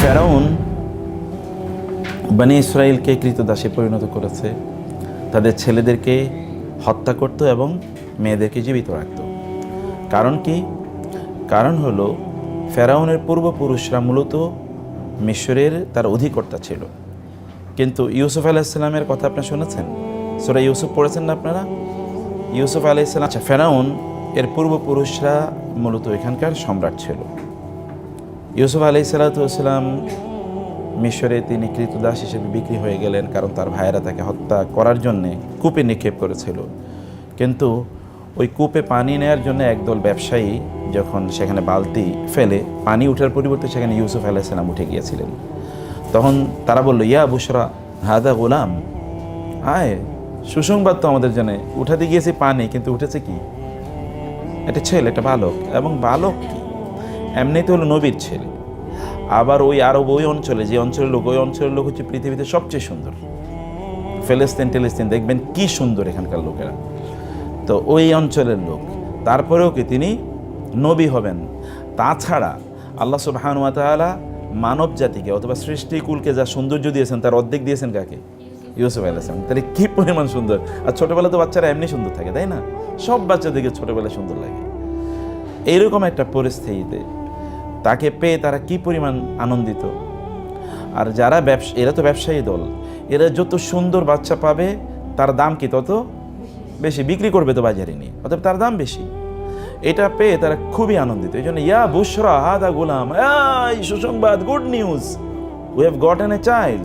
ফেরাউন বনী ইসরাইলকে কৃতদাসে পরিণত করেছে। তাদের ছেলেদেরকে হত্যা করত এবং মেয়েদেরকে জীবিত রাখত। কারণ কি? কারণ হলো ফেরাউনের পূর্বপুরুষরা মূলত মিশরের তার অধিকর্তা ছিল। কিন্তু ইউসুফ আলাইহিসসালামের কথা আপনারা শুনেছেন? সূরা ইউসুফ পড়েছেন না আপনারা? ইউসুফ আলাইহিসসালাম, ফেরাউন এর পূর্বপুরুষরা মূলত এখানকার সম্রাট ছিল। ইউসুফ আলাইহিসসালাম মিশরে তিনি কৃতদাস হিসেবে বিক্রি হয়ে গেলেন, কারণ তার ভাইয়েরা তাকে হত্যা করার জন্যে কূপে নিক্ষেপ করেছিল। কিন্তু ওই কূপে পানি নেওয়ার জন্য একদল ব্যবসায়ী যখন সেখানে বালতি ফেলে, পানি ওঠার পরিবর্তে সেখানে ইউসুফ আলাইহিসসালাম উঠে গিয়েছিলেন। তখন তারা বলল, ইয়া বুশরা হাদা গোলাম, আয় সুসংবাদ তো আমাদের জন্য, উঠাতে গিয়েছি পানি, কিন্তু উঠেছে কি? একটা ছেলে, একটা বালক। এবং বালক কি, এমনিতে হলো নবীর ছেলে। আবার ওই আরব ওই অঞ্চলে, যে অঞ্চলের লোক, ওই অঞ্চলের লোক হচ্ছে পৃথিবীতে সবচেয়ে সুন্দর। ফিলিস্তিন দেখবেন কি সুন্দর এখানকার লোকেরা। তো ওই অঞ্চলের লোক, তারপরেও কি তিনি নবী হবেন? তাছাড়া আল্লাহ সুবহানাহু ওয়া তাআলা মানব জাতিকে অথবা সৃষ্টিকুলকে যা সৌন্দর্য দিয়েছেন তার অর্ধেক দিয়েছেন কাকে? ইউসুফ আলাইহিসসালাম। তাহলে কি পরিমাণ সুন্দর! আর ছোটবেলা তো বাচ্চারা এমনি সুন্দর থাকে, তাই না? সব বাচ্চাদেরকে ছোটবেলায় সুন্দর লাগে। এইরকম একটা পরিস্থিতিতে তাকে পেয়ে তারা কি পরিমাণ আনন্দিত। আর যারা এরা তো ব্যবসায়ী দল, এরা যত সুন্দর বাচ্চা পাবে তার দাম কি তত বেশি, বিক্রি করবে তো বাজারে নিয়ে, অতএব তার দাম বেশি। এটা পেয়ে তারা খুবই আনন্দিত। এই জন্য ইয়া বুশরা হাদা গোলাম, এই সুসংবাদ, good news, we have gotten a child,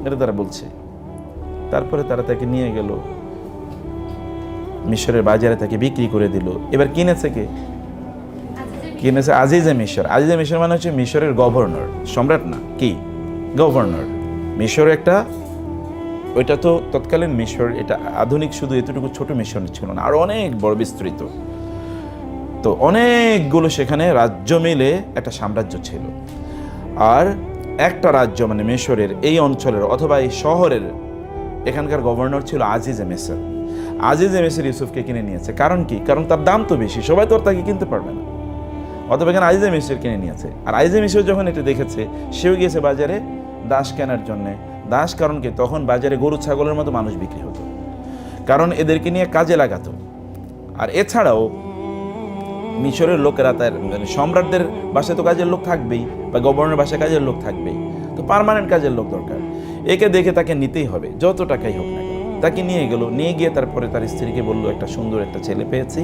এটা তারা বলছে। তারপরে তারা তাকে নিয়ে গেল মিশরের বাজারে, তাকে বিক্রি করে দিল। এবার কিনেছে কে? কিনেছে আজিজে মিশর। আজিজে মিশর মানে হচ্ছে মিশরের গভর্নর, সম্রাট না, কি গভর্নর। মিশর একটা, ওইটা তো তৎকালীন মিশর, এটা আধুনিক শুধু এতটুকু ছোট মিশর ছিল না, আর অনেক বড় বিস্তৃত। তো অনেকগুলো সেখানে রাজ্য মিলে একটা সাম্রাজ্য ছিল। আর একটা রাজ্য মানে মিশরের এই অঞ্চলের অথবা এই শহরের এখানকার গভর্নর ছিল আজিজে মিশর। আজিজে মিশর ইউসুফকে কিনে নিয়েছে। কারণ কি? কারণ তার দাম তো বেশি, সবাই তো আর তাকে কিনতে পারবে না। অথবা এখানে আজিজে মিশর কিনে নিয়েছে। আর আজিজে মিশর যখন এটা দেখেছে, সেও গিয়েছে বাজারে দাস কেনার জন্যে। দাস কারণ কি? তখন বাজারে গরু ছাগলের মতো মানুষ বিক্রি হতো, কারণ এদেরকে নিয়ে কাজে লাগাতো। আর এছাড়াও মিশরের লোকেরা, তার সম্রাটদের বাসায় তো কাজের লোক থাকবেই, বা গভর্নর বাসায় কাজের লোক থাকবেই, তো পার্মানেন্ট কাজের লোক দরকার। একে দেখে তাকে নিতেই হবে, যত টাকাই হোক না কেন। তাকে নিয়ে গেল, নিয়ে গিয়ে তারপরে তার স্ত্রীকে বলল, একটা সুন্দর একটা ছেলে পেয়েছি,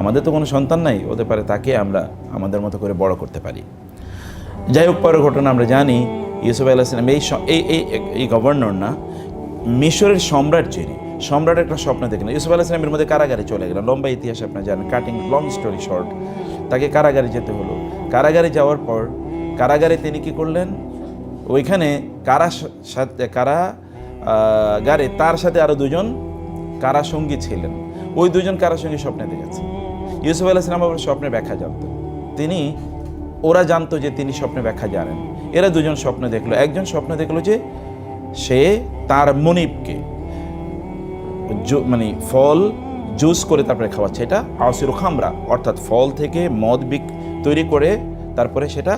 আমাদের তো কোনো সন্তান নাই, হতে পারে তাকে আমরা আমাদের মতো করে বড় করতে পারি। যাই হোক, পরের ঘটনা আমরা জানি, ইউসুফ আলাইহিসসালাম এই গভর্নর না, মিশরের সম্রাট যিনি, সম্রাট একটা স্বপ্ন দেখলেন। ইউসুফ আলাইহিসসালামের মধ্যে কারাগারে চলে গেলেন। লম্বা ইতিহাস আপনারা জানেন, কাটিং লং স্টোরি শর্ট, তাকে কারাগারে যেতে হলো। কারাগারে যাওয়ার পর কারাগারে তিনি কি করলেন? ওইখানে কারাগারে তার সাথে আরও দুজন কারাসঙ্গী ছিলেন। ওই দুজন কারাসঙ্গী স্বপ্নে দেখেছে। ইউসুফ আলাইহিসসালাম আবার স্বপ্নের ব্যাখ্যা জানতেন। ওরা জানতো যে তিনি স্বপ্নে ব্যাখ্যা জানেন। এরা দুজন স্বপ্ন দেখলো। একজন স্বপ্ন দেখলো যে সে তার মনিবকে মানে ফল জুস করে তারপরে খাওয়াচ্ছে। এটা আওসিরু খামরা, অর্থাৎ ফল থেকে মদ তৈরি করে তারপরে সেটা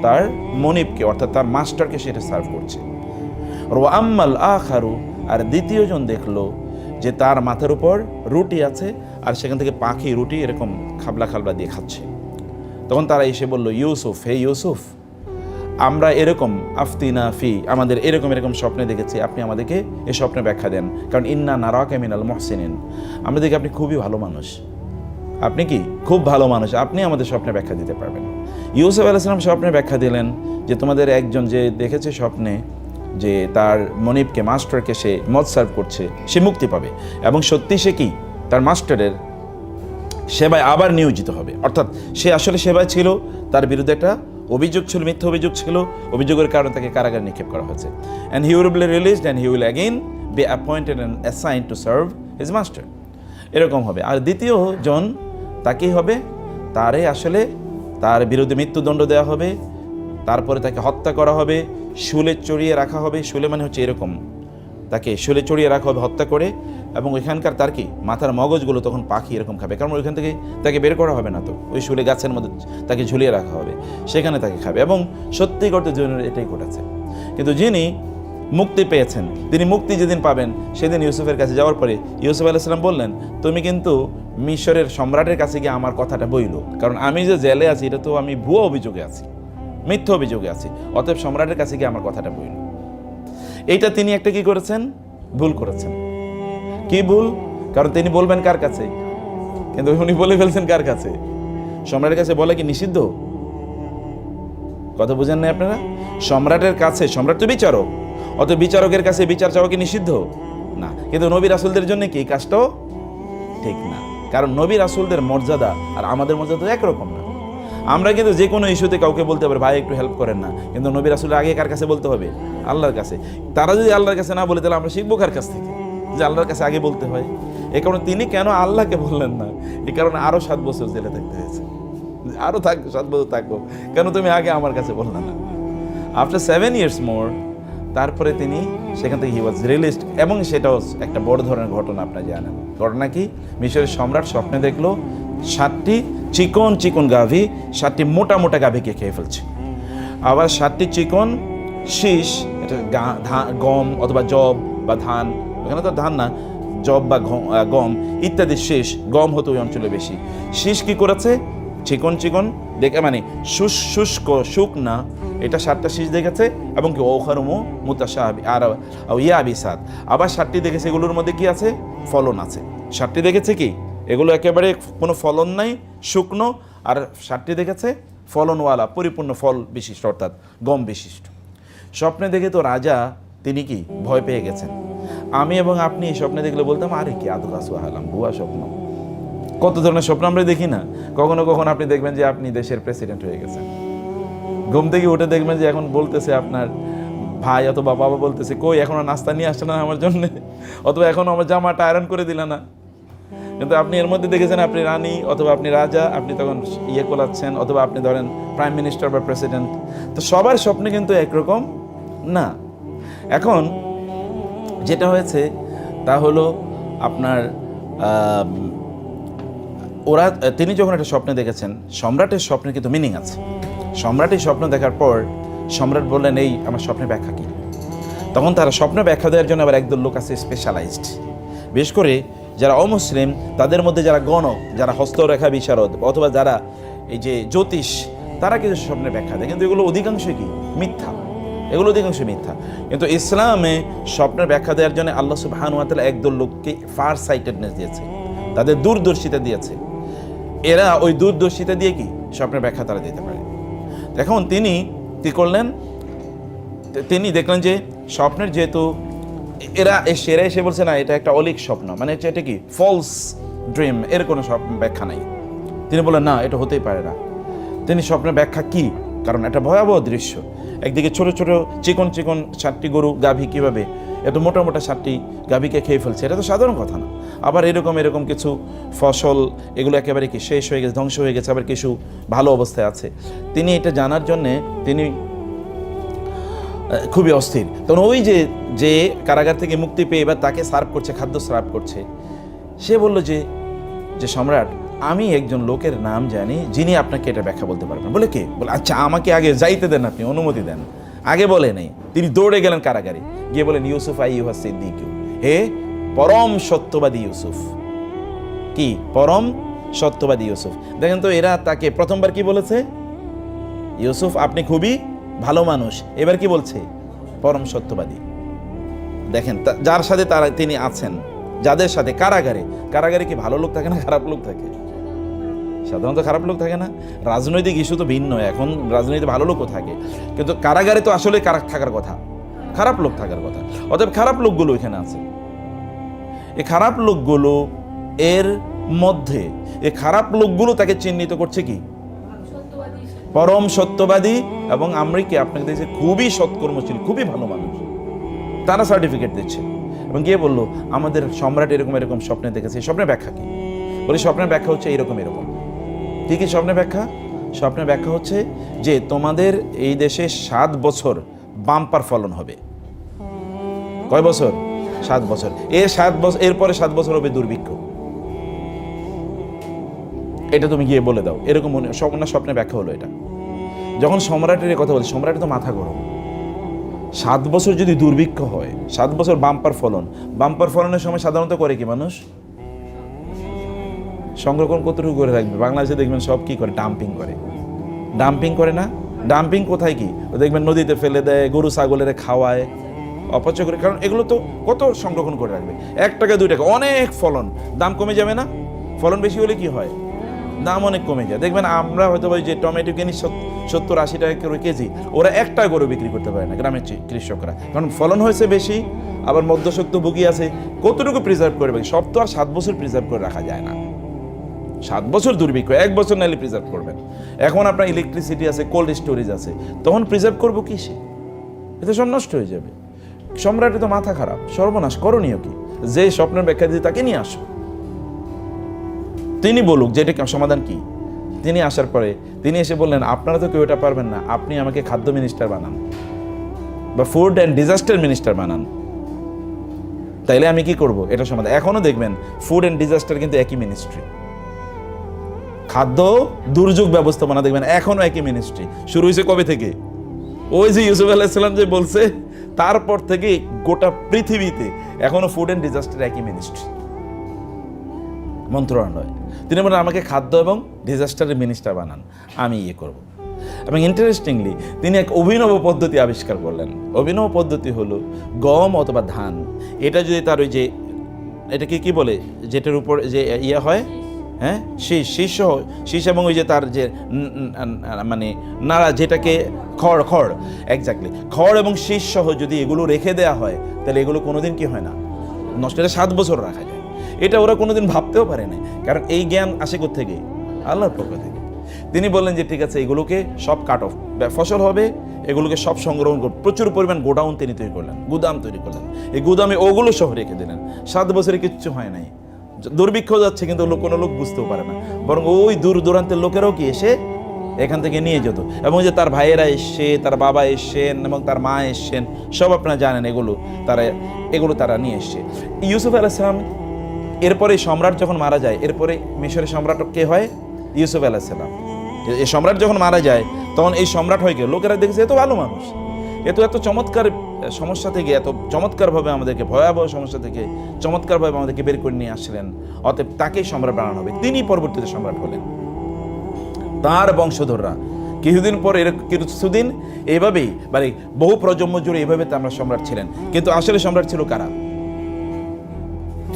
তার মনিবকে, অর্থাৎ তার মাস্টারকে সেটা সার্ভ করছে। আম্মাল আখারু, আর দ্বিতীয়জন দেখলো যে তার মাথার উপর রুটি আছে, আর সেখান থেকে পাখি রুটি এরকম খাবলা খাবলা দিয়ে খাচ্ছে। তখন তারা এসে বলল, ইউসুফ, হে ইউসুফ, আমরা এরকম আফতিনা ফি, আমাদের এরকম স্বপ্নে দেখেছি, আপনি আমাদেরকে এই স্বপ্নে ব্যাখ্যা দেন। কারণ ইন্না নারাকা মিনাল মুহসিনিন, আমরা দেখি আপনি খুবই ভালো মানুষ, আপনি কি খুব ভালো মানুষ, আপনি আমাদের স্বপ্নে ব্যাখ্যা দিতে পারবেন। ইউসুফ আলাইহিসসালাম স্বপ্নে ব্যাখ্যা দিলেন যে তোমাদের একজন যে দেখেছে স্বপ্নে যে তার মনিবকে, মাস্টারকে সে মদ সার্ভ করছে, সে মুক্তি পাবে, এবং সত্যি সে কি তার মাস্টারের সেবায় আবার নিয়োজিত হবে। অর্থাৎ সে আসলে সেবায় ছিল, তার বিরুদ্ধে একটা অভিযোগ ছিল, মিথ্যা অভিযোগ ছিল, অভিযোগের কারণে তাকে কারাগারে নিক্ষেপ করা হয়েছে। And he will be released and he will again be appointed and assigned to serve his master, এরকম হবে। আর দ্বিতীয় জন তাকেই হবে, তারে আসলে তার বিরুদ্ধে মৃত্যুদণ্ড দেওয়া হবে, তারপরে তাকে হত্যা করা হবে, শুলে চড়িয়ে রাখা হবে। শুলে মানে হচ্ছে এরকম, তাকে শুলে চড়িয়ে রাখা হবে হত্যা করে, এবং ওইখানকার তার কি মাথার মগজগুলো তখন পাখি এরকম খাবে, কারণ ওইখান থেকে তাকে বের করা হবে না, তো ওই শুলে গাছের মধ্যে তাকে ঝুলিয়ে রাখা হবে, সেখানে তাকে খাবে। এবং সত্যি করতে জীবনের এটাই ঘটেছে। কিন্তু যিনি মুক্তি পেয়েছেন, তিনি মুক্তি যেদিন পাবেন সেদিন ইউসুফের কাছে যাওয়ার পরে ইউসুফ আলাইহিস সালাম বললেন, তুমি কিন্তু মিশরের সম্রাটের কাছে গিয়ে আমার কথাটা বইলো, কারণ আমি যে জেলে আছি এটা তো আমি ভুয়া অভিযোগে আছি, মিথ্যা অভিযোগে আছি, অতএব সম্রাটের কাছে গিয়ে আমার কথাটা বইলো। এইটা তিনি একটা কি করেছেন, ভুল করেছেন। কি ভুল? কারণ তিনি বলবেন কার কাছে, কিন্তু উনি বলে ফেলছেন কার কাছে? সম্রাটের কাছে বলা কি নিষিদ্ধ? কথা বুঝেন না আপনারা? সম্রাটের কাছে, সম্রাট তো বিচারক, অত বিচারকের কাছে বিচার চাওয়া কি নিষিদ্ধ? না। কিন্তু নবী রাসূলদের জন্য কি এই কাজটাও ঠিক না, কারণ নবী রাসূলদের মর্যাদা আর আমাদের মর্যাদা একরকম না। আমরা কিন্তু যে কোনো ইস্যুতে কাউকে বলতে পারি ভাই একটু হেল্প করেন না, কিন্তু নবী রাসূলের আগে কার কাছে বলতে হবে? আল্লাহর কাছে। তারা যদি আল্লাহর কাছে না বলে তাহলে আমরা শিখবো কার কাছ থেকে যে আল্লাহর কাছে আগে বলতে হয়? এই কারণে তিনি কেন আল্লাহকে বললেন না? এই কারণে আরো 7 বছর জেলে থাকতে হয়েছে, আরো 7 বছর থাকবো, কেন তুমি আগে আমার কাছে বললে না? আফটার 7 years মোর, তারপরে তিনি সেখান থেকে হি ওয়াজ রিলিজড। এবং সেটাও একটা বড় ধরনের ঘটনা, আপনারা জানেন। ঘটনা কি? মিশরের সম্রাট স্বপ্নে দেখলো 7টি চিকন চিকন গাভী 7টি মোটা মোটা গাভীকে খেয়ে ফেলছে। আবার 7টি চিকন শীষ, এটা গম অথবা জব বা ধান, এখানে তো ধান না, জব বা গম ইত্যাদি শীষ, গম হতো ওই অঞ্চলে বেশি। শীষ কি করেছে? চিকন চিকন দেখে, মানে শুষ্ক শুকনা, এটা 7টা শীষ দেখেছে। এবং কি ওখারুমু মুতাশাবি আর ইয়াবিসাত, আবার 7টি দেখেছে এগুলোর মধ্যে কি আছে? ফলন আছে। 7টি দেখেছে কি এগুলো একেবারে কোনো ফলন নাই, শুকনো। আর 7টি দেখেছে ফলনওয়ালা, পরিপূর্ণ ফল বিশিষ্ট, অর্থাৎ গম বিশিষ্ট। স্বপ্নে দেখে তো রাজা তিনি কি ভয় পেয়ে গেছেন। আমি এবং আপনি স্বপ্নে দেখলে বলতাম আরে কি আদু কাসু হালাম, ভুয়া স্বপ্ন। কত ধরনের স্বপ্ন আমরা দেখি না? কখনো কখনো আপনি দেখবেন যে আপনি দেশের প্রেসিডেন্ট হয়ে গেছেন, ঘুম থেকে উঠে দেখবেন যে এখন বলতেছে আপনার ভাই অথবা বাবা বলতেছে কই এখনো নাস্তা নিয়ে আসছে না আমার জন্য, অথবা এখনো আমার জামাটা আয়রন করে দিল না। কিন্তু আপনি এর মধ্যে দেখেছেন আপনি রানী অথবা আপনি রাজা, আপনি তখন কোলাচ্ছেন, অথবা আপনি ধরেন প্রাইম মিনিস্টার বা প্রেসিডেন্ট। তো সবার স্বপ্নে কিন্তু একরকম না। এখন যেটা হয়েছে তা হলো আপনার তিনি যখন একটা স্বপ্নে দেখেছেন, সম্রাটের স্বপ্নে কিন্তু মিনিং আছে। সম্রাটের স্বপ্ন দেখার পর সম্রাট বললেন এই আমার স্বপ্নের ব্যাখ্যা কি? তখন তারা স্বপ্ন ব্যাখ্যা দেওয়ার জন্য আবার একদল লোক আছে স্পেশালাইজড, বিশেষ করে যারা অমুসলিম, তাদের মধ্যে যারা গণক, যারা হস্তরেখা বিশারদ অথবা যারা এই যে জ্যোতিষ, তারা কিছু স্বপ্নের ব্যাখ্যা দেয়, কিন্তু এগুলো অধিকাংশই কি মিথ্যা, এগুলো অধিকাংশ মিথ্যা। কিন্তু ইসলামে স্বপ্নের ব্যাখ্যা দেওয়ার জন্য আল্লাহ সুবহানাহু ওয়া তাআলা একদল লোককে ফার সাইটেডনেস দিয়েছে, তাদের দূরদর্শিতা দিয়েছে। এরা ওই দূরদর্শিতা দিয়ে কি স্বপ্নের ব্যাখ্যা তারা দিতে পারে। এখন তিনি কি করলেন? তিনি দেখলেন যে স্বপ্নের যেহেতু সেরা এসে বলছে না এটা একটা অলিক স্বপ্ন, মানে এটা কি ফলস ড্রিম, এর কোনো স্বপ্ন ব্যাখ্যা নাই। তিনি বললেন না এটা হতেই পারে না। তিনি স্বপ্নের ব্যাখ্যা কি? কারণ একটা ভয়াবহ দৃশ্য, একদিকে ছোট ছোট চিকন চিকন 7টি গরু গাভী কিভাবে এত মোটা মোটা 7টি গাভীকে খেয়ে ফেলছে, এটা তো সাধারণ কথা না। আবার এরকম কিছু ফসল এগুলো একেবারে কি শেষ হয়ে গেছে, ধ্বংস হয়ে গেছে, আবার কিছু ভালো অবস্থায় আছে। তিনি এটা জানার জন্যে তিনি খুবই অস্থির। তখন ওই যে কারাগার থেকে মুক্তি পেয়ে এবার তাকে সার্ভ করছে, খাদ্য সার্ভ করছে, সে বলল যে সম্রাট আমি একজন লোকের নাম জানি যিনি আপনাকে এটা ব্যাখ্যা বলতে পারবেন। বলে কে? বলে আচ্ছা আমাকে আগে যাইতে দেন, আপনি অনুমতি দেন। আগে বলে নেই, তিনি দৌড়ে গেলেন কারাগারে, গিয়ে বলেন ইউসুফ আইয়ুহা সিদ্দিক, হে পরম সত্যবাদী ইউসুফ। কি পরম সত্যবাদী ইউসুফ? দেখেন তো এরা তাকে প্রথমবার কি বলেছে? ইউসুফ আপনি খুবই ভালো মানুষ। এবার কি বলছে? পরম সত্যবাদী। দেখেন যার সাথে তিনি আছেন, যাদের সাথে কারাগারে কি ভালো লোক থাকে না খারাপ লোক থাকে? সাধারণত খারাপ লোক থাকে না। রাজনৈতিক ইস্যু তো ভিন্ন, এখন রাজনীতিতে ভালো লোকও থাকে, কিন্তু কারাগারে তো আসলে থাকার কথা, খারাপ লোক থাকার কথা। অতএব খারাপ লোকগুলো এখানে আছে। এই খারাপ লোকগুলো এর মধ্যে এই খারাপ লোকগুলো তাকে চিহ্নিত করছে কি পরম সত্যবাদী, এবং আমরা কি আপনাকে দেখছি খুবই সৎকর্মশীল, খুবই ভালো মানুষ, তারা সার্টিফিকেট দিচ্ছে। এবং গিয়ে বললো আমাদের সম্রাট এরকম স্বপ্নে দেখেছে। স্বপ্নের ব্যাখ্যা কি? বলি স্বপ্নের ব্যাখ্যা হচ্ছে এরকম কি স্বপ্নের ব্যাখ্যা? স্বপ্নের ব্যাখ্যা হচ্ছে যে তোমাদের এই দেশে 7 বছর বাম্পার ফলন হবে। কয় বছর? 7 বছর। 7 বছর, এরপরে 7 বছর হবে দুর্ভিক্ষ। এটা তুমি গিয়ে বলে দাও, এরকম স্বপ্নে ব্যাখ্যা হলো এটা। যখন সম্রাটের কথা বলি, সম্রাটের তো মাথা গরম। 7 বছর যদি দুর্ভিক্ষ হয়, 7 বছর বাম্পার ফলন, বাম্পার ফলনের সময় সাধারণত করে কি মানুষ সংরক্ষণ কতটুকু করে রাখবে? বাংলাদেশে দেখবেন সব কি করে, ডাম্পিং করে। ডাম্পিং করে না? ডাম্পিং কোথায় কি দেখবেন, নদীতে ফেলে দেয়, গরু ছাগলের খাওয়ায়, অপচয় করে। কারণ এগুলো তো কত সংরক্ষণ করে রাখবে? 1 টাকা 2 টাকা, অনেক ফলন, দাম কমে যাবে না? ফলন বেশি হলে কি হয়? দাম অনেক কমে যায়। দেখবেন আমরা হয়তো যে টমেটো কিনি 70-80 টাকা করে কেজি, ওরা 1 টাকা করে বিক্রি করতে পারে না গ্রামের কৃষকরা, কারণ ফলন হয়েছে বেশি, আবার মধ্যসত্ব ভুগি আছে, কতটুকু প্রিজার্ভ করবে? সব তো আর 7 বছর প্রিজার্ভ করে রাখা যায় না। 7 বছর দুর্ভিক্ষ, 1 বছর নাইলে প্রিজার্ভ করবেন। এখন আপনার ইলেকট্রিসিটি আছে, কোল্ড স্টোরেজ আছে, তখন প্রিজার্ভ করবো কিসে? এতে সব নষ্ট হয়ে যাবে। সম্রাটের তো মাথা খারাপ, সর্বনাশ। করণীয় কি? যে স্বপ্নের ব্যাখ্যা দিয়ে তাকে নিয়ে আসো, তিনি বলুক যে এটা সমাধান কি। তিনি আসার পরে তিনি এসে বললেন, আপনারা তো কেউ এটা পারবেন না, আপনি আমাকে খাদ্য মিনিস্টার বানান বা ফুড অ্যান্ড ডিজাস্টার মিনিস্টার বানান, তাইলে আমি কি করব? এটা সমাধান। এখনো দেখবেন ফুড অ্যান্ড ডিজাস্টার কিন্তু একই মিনিস্ট্রি, খাদ্য দুর্যোগ ব্যবস্থাপনা দেখবেন এখনো একই মিনিস্ট্রি। শুরু হয়েছে কবে থেকে? ওই যে ইউসুফ আলাইহিস সালাম যে বলছে, তারপর থেকে গোটা পৃথিবীতে এখনো ফুড অ্যান্ড ডিজাস্টার একই মিনিস্ট্রি, মন্ত্রণালয়। তিনি বলেন, আমাকে খাদ্য এবং ডিজাস্টারের মিনিস্টার বানান, আমি করব। এবং ইন্টারেস্টিংলি তিনি এক অভিনব পদ্ধতি আবিষ্কার করলেন। অভিনব পদ্ধতি হলো গম অথবা ধান, এটা যদি তার ওই যে এটাকে কি বলে, যেটার উপর যে হয়, হ্যাঁ, শীষ এবং ওই যে তার যে মানে নাড়া, যেটাকে খড় এক্স্যাক্টলি, খড় এবং শীষ সহ যদি এগুলো রেখে দেওয়া হয়, তাহলে এগুলো কোনোদিন কি হয় না, নষ্ট। এটা 7 বছর রাখা যায়। এটা ওরা কোনোদিন ভাবতেও পারে না, কারণ এই জ্ঞান আসে কোত্থেকে? আল্লাহর পক্ষ থেকে। তিনি বললেন যে ঠিক আছে, এগুলোকে সব কাট অফ, ফসল হবে, এগুলোকে সব সংগ্রহণ করে প্রচুর পরিমাণ গোডাউন তিনি তৈরি করলেন, গুদাম তৈরি করলেন। এই গুদামে ওগুলো সহ রেখে দিলেন। 7 বছরে কিচ্ছু হয় নাই, দুর্ভিক্ষ যাচ্ছে, কিন্তু কোনো লোক বুঝতেও পারে না, বরং ওই দূর দূরান্তের লোকেরাও কি এসে এখান থেকে নিয়ে যেত। এবং যে তার ভাইয়েরা এসছে, তার বাবা এসছেন এবং তার মা এসছেন, সব আপনারা জানেন, এগুলো তারা নিয়ে এসছে। ইউসুফ আলাইহিস সালাম এরপরে সম্রাট যখন মারা যায়, এরপরে মিশরের সম্রাট কে হয়? ইউসুফ আলাইহিস সালাম। এই সম্রাট যখন মারা যায়, তখন এই সম্রাট হয়ে গেল। লোকেরা দেখেছে এত ভালো মানুষ, এত চমৎকার সমস্যা থেকে, এত চমৎকারভাবে আমাদেরকে, ভয়াবহ সমস্যা থেকে চমৎকারভাবে আমাদেরকে বের করে নিয়ে আসছিলেন, অতএব তাকেই সম্রাট বানানো হবে। তিনি পরবর্তীতে সম্রাট হলেন। তার বংশধররা কিছুদিন পরে, কিছুদিন এইভাবেই, মানে বহু প্রজন্ম জুড়ে এইভাবে আমরা সম্রাট ছিলেন। কিন্তু আসলে সম্রাট ছিল কারা?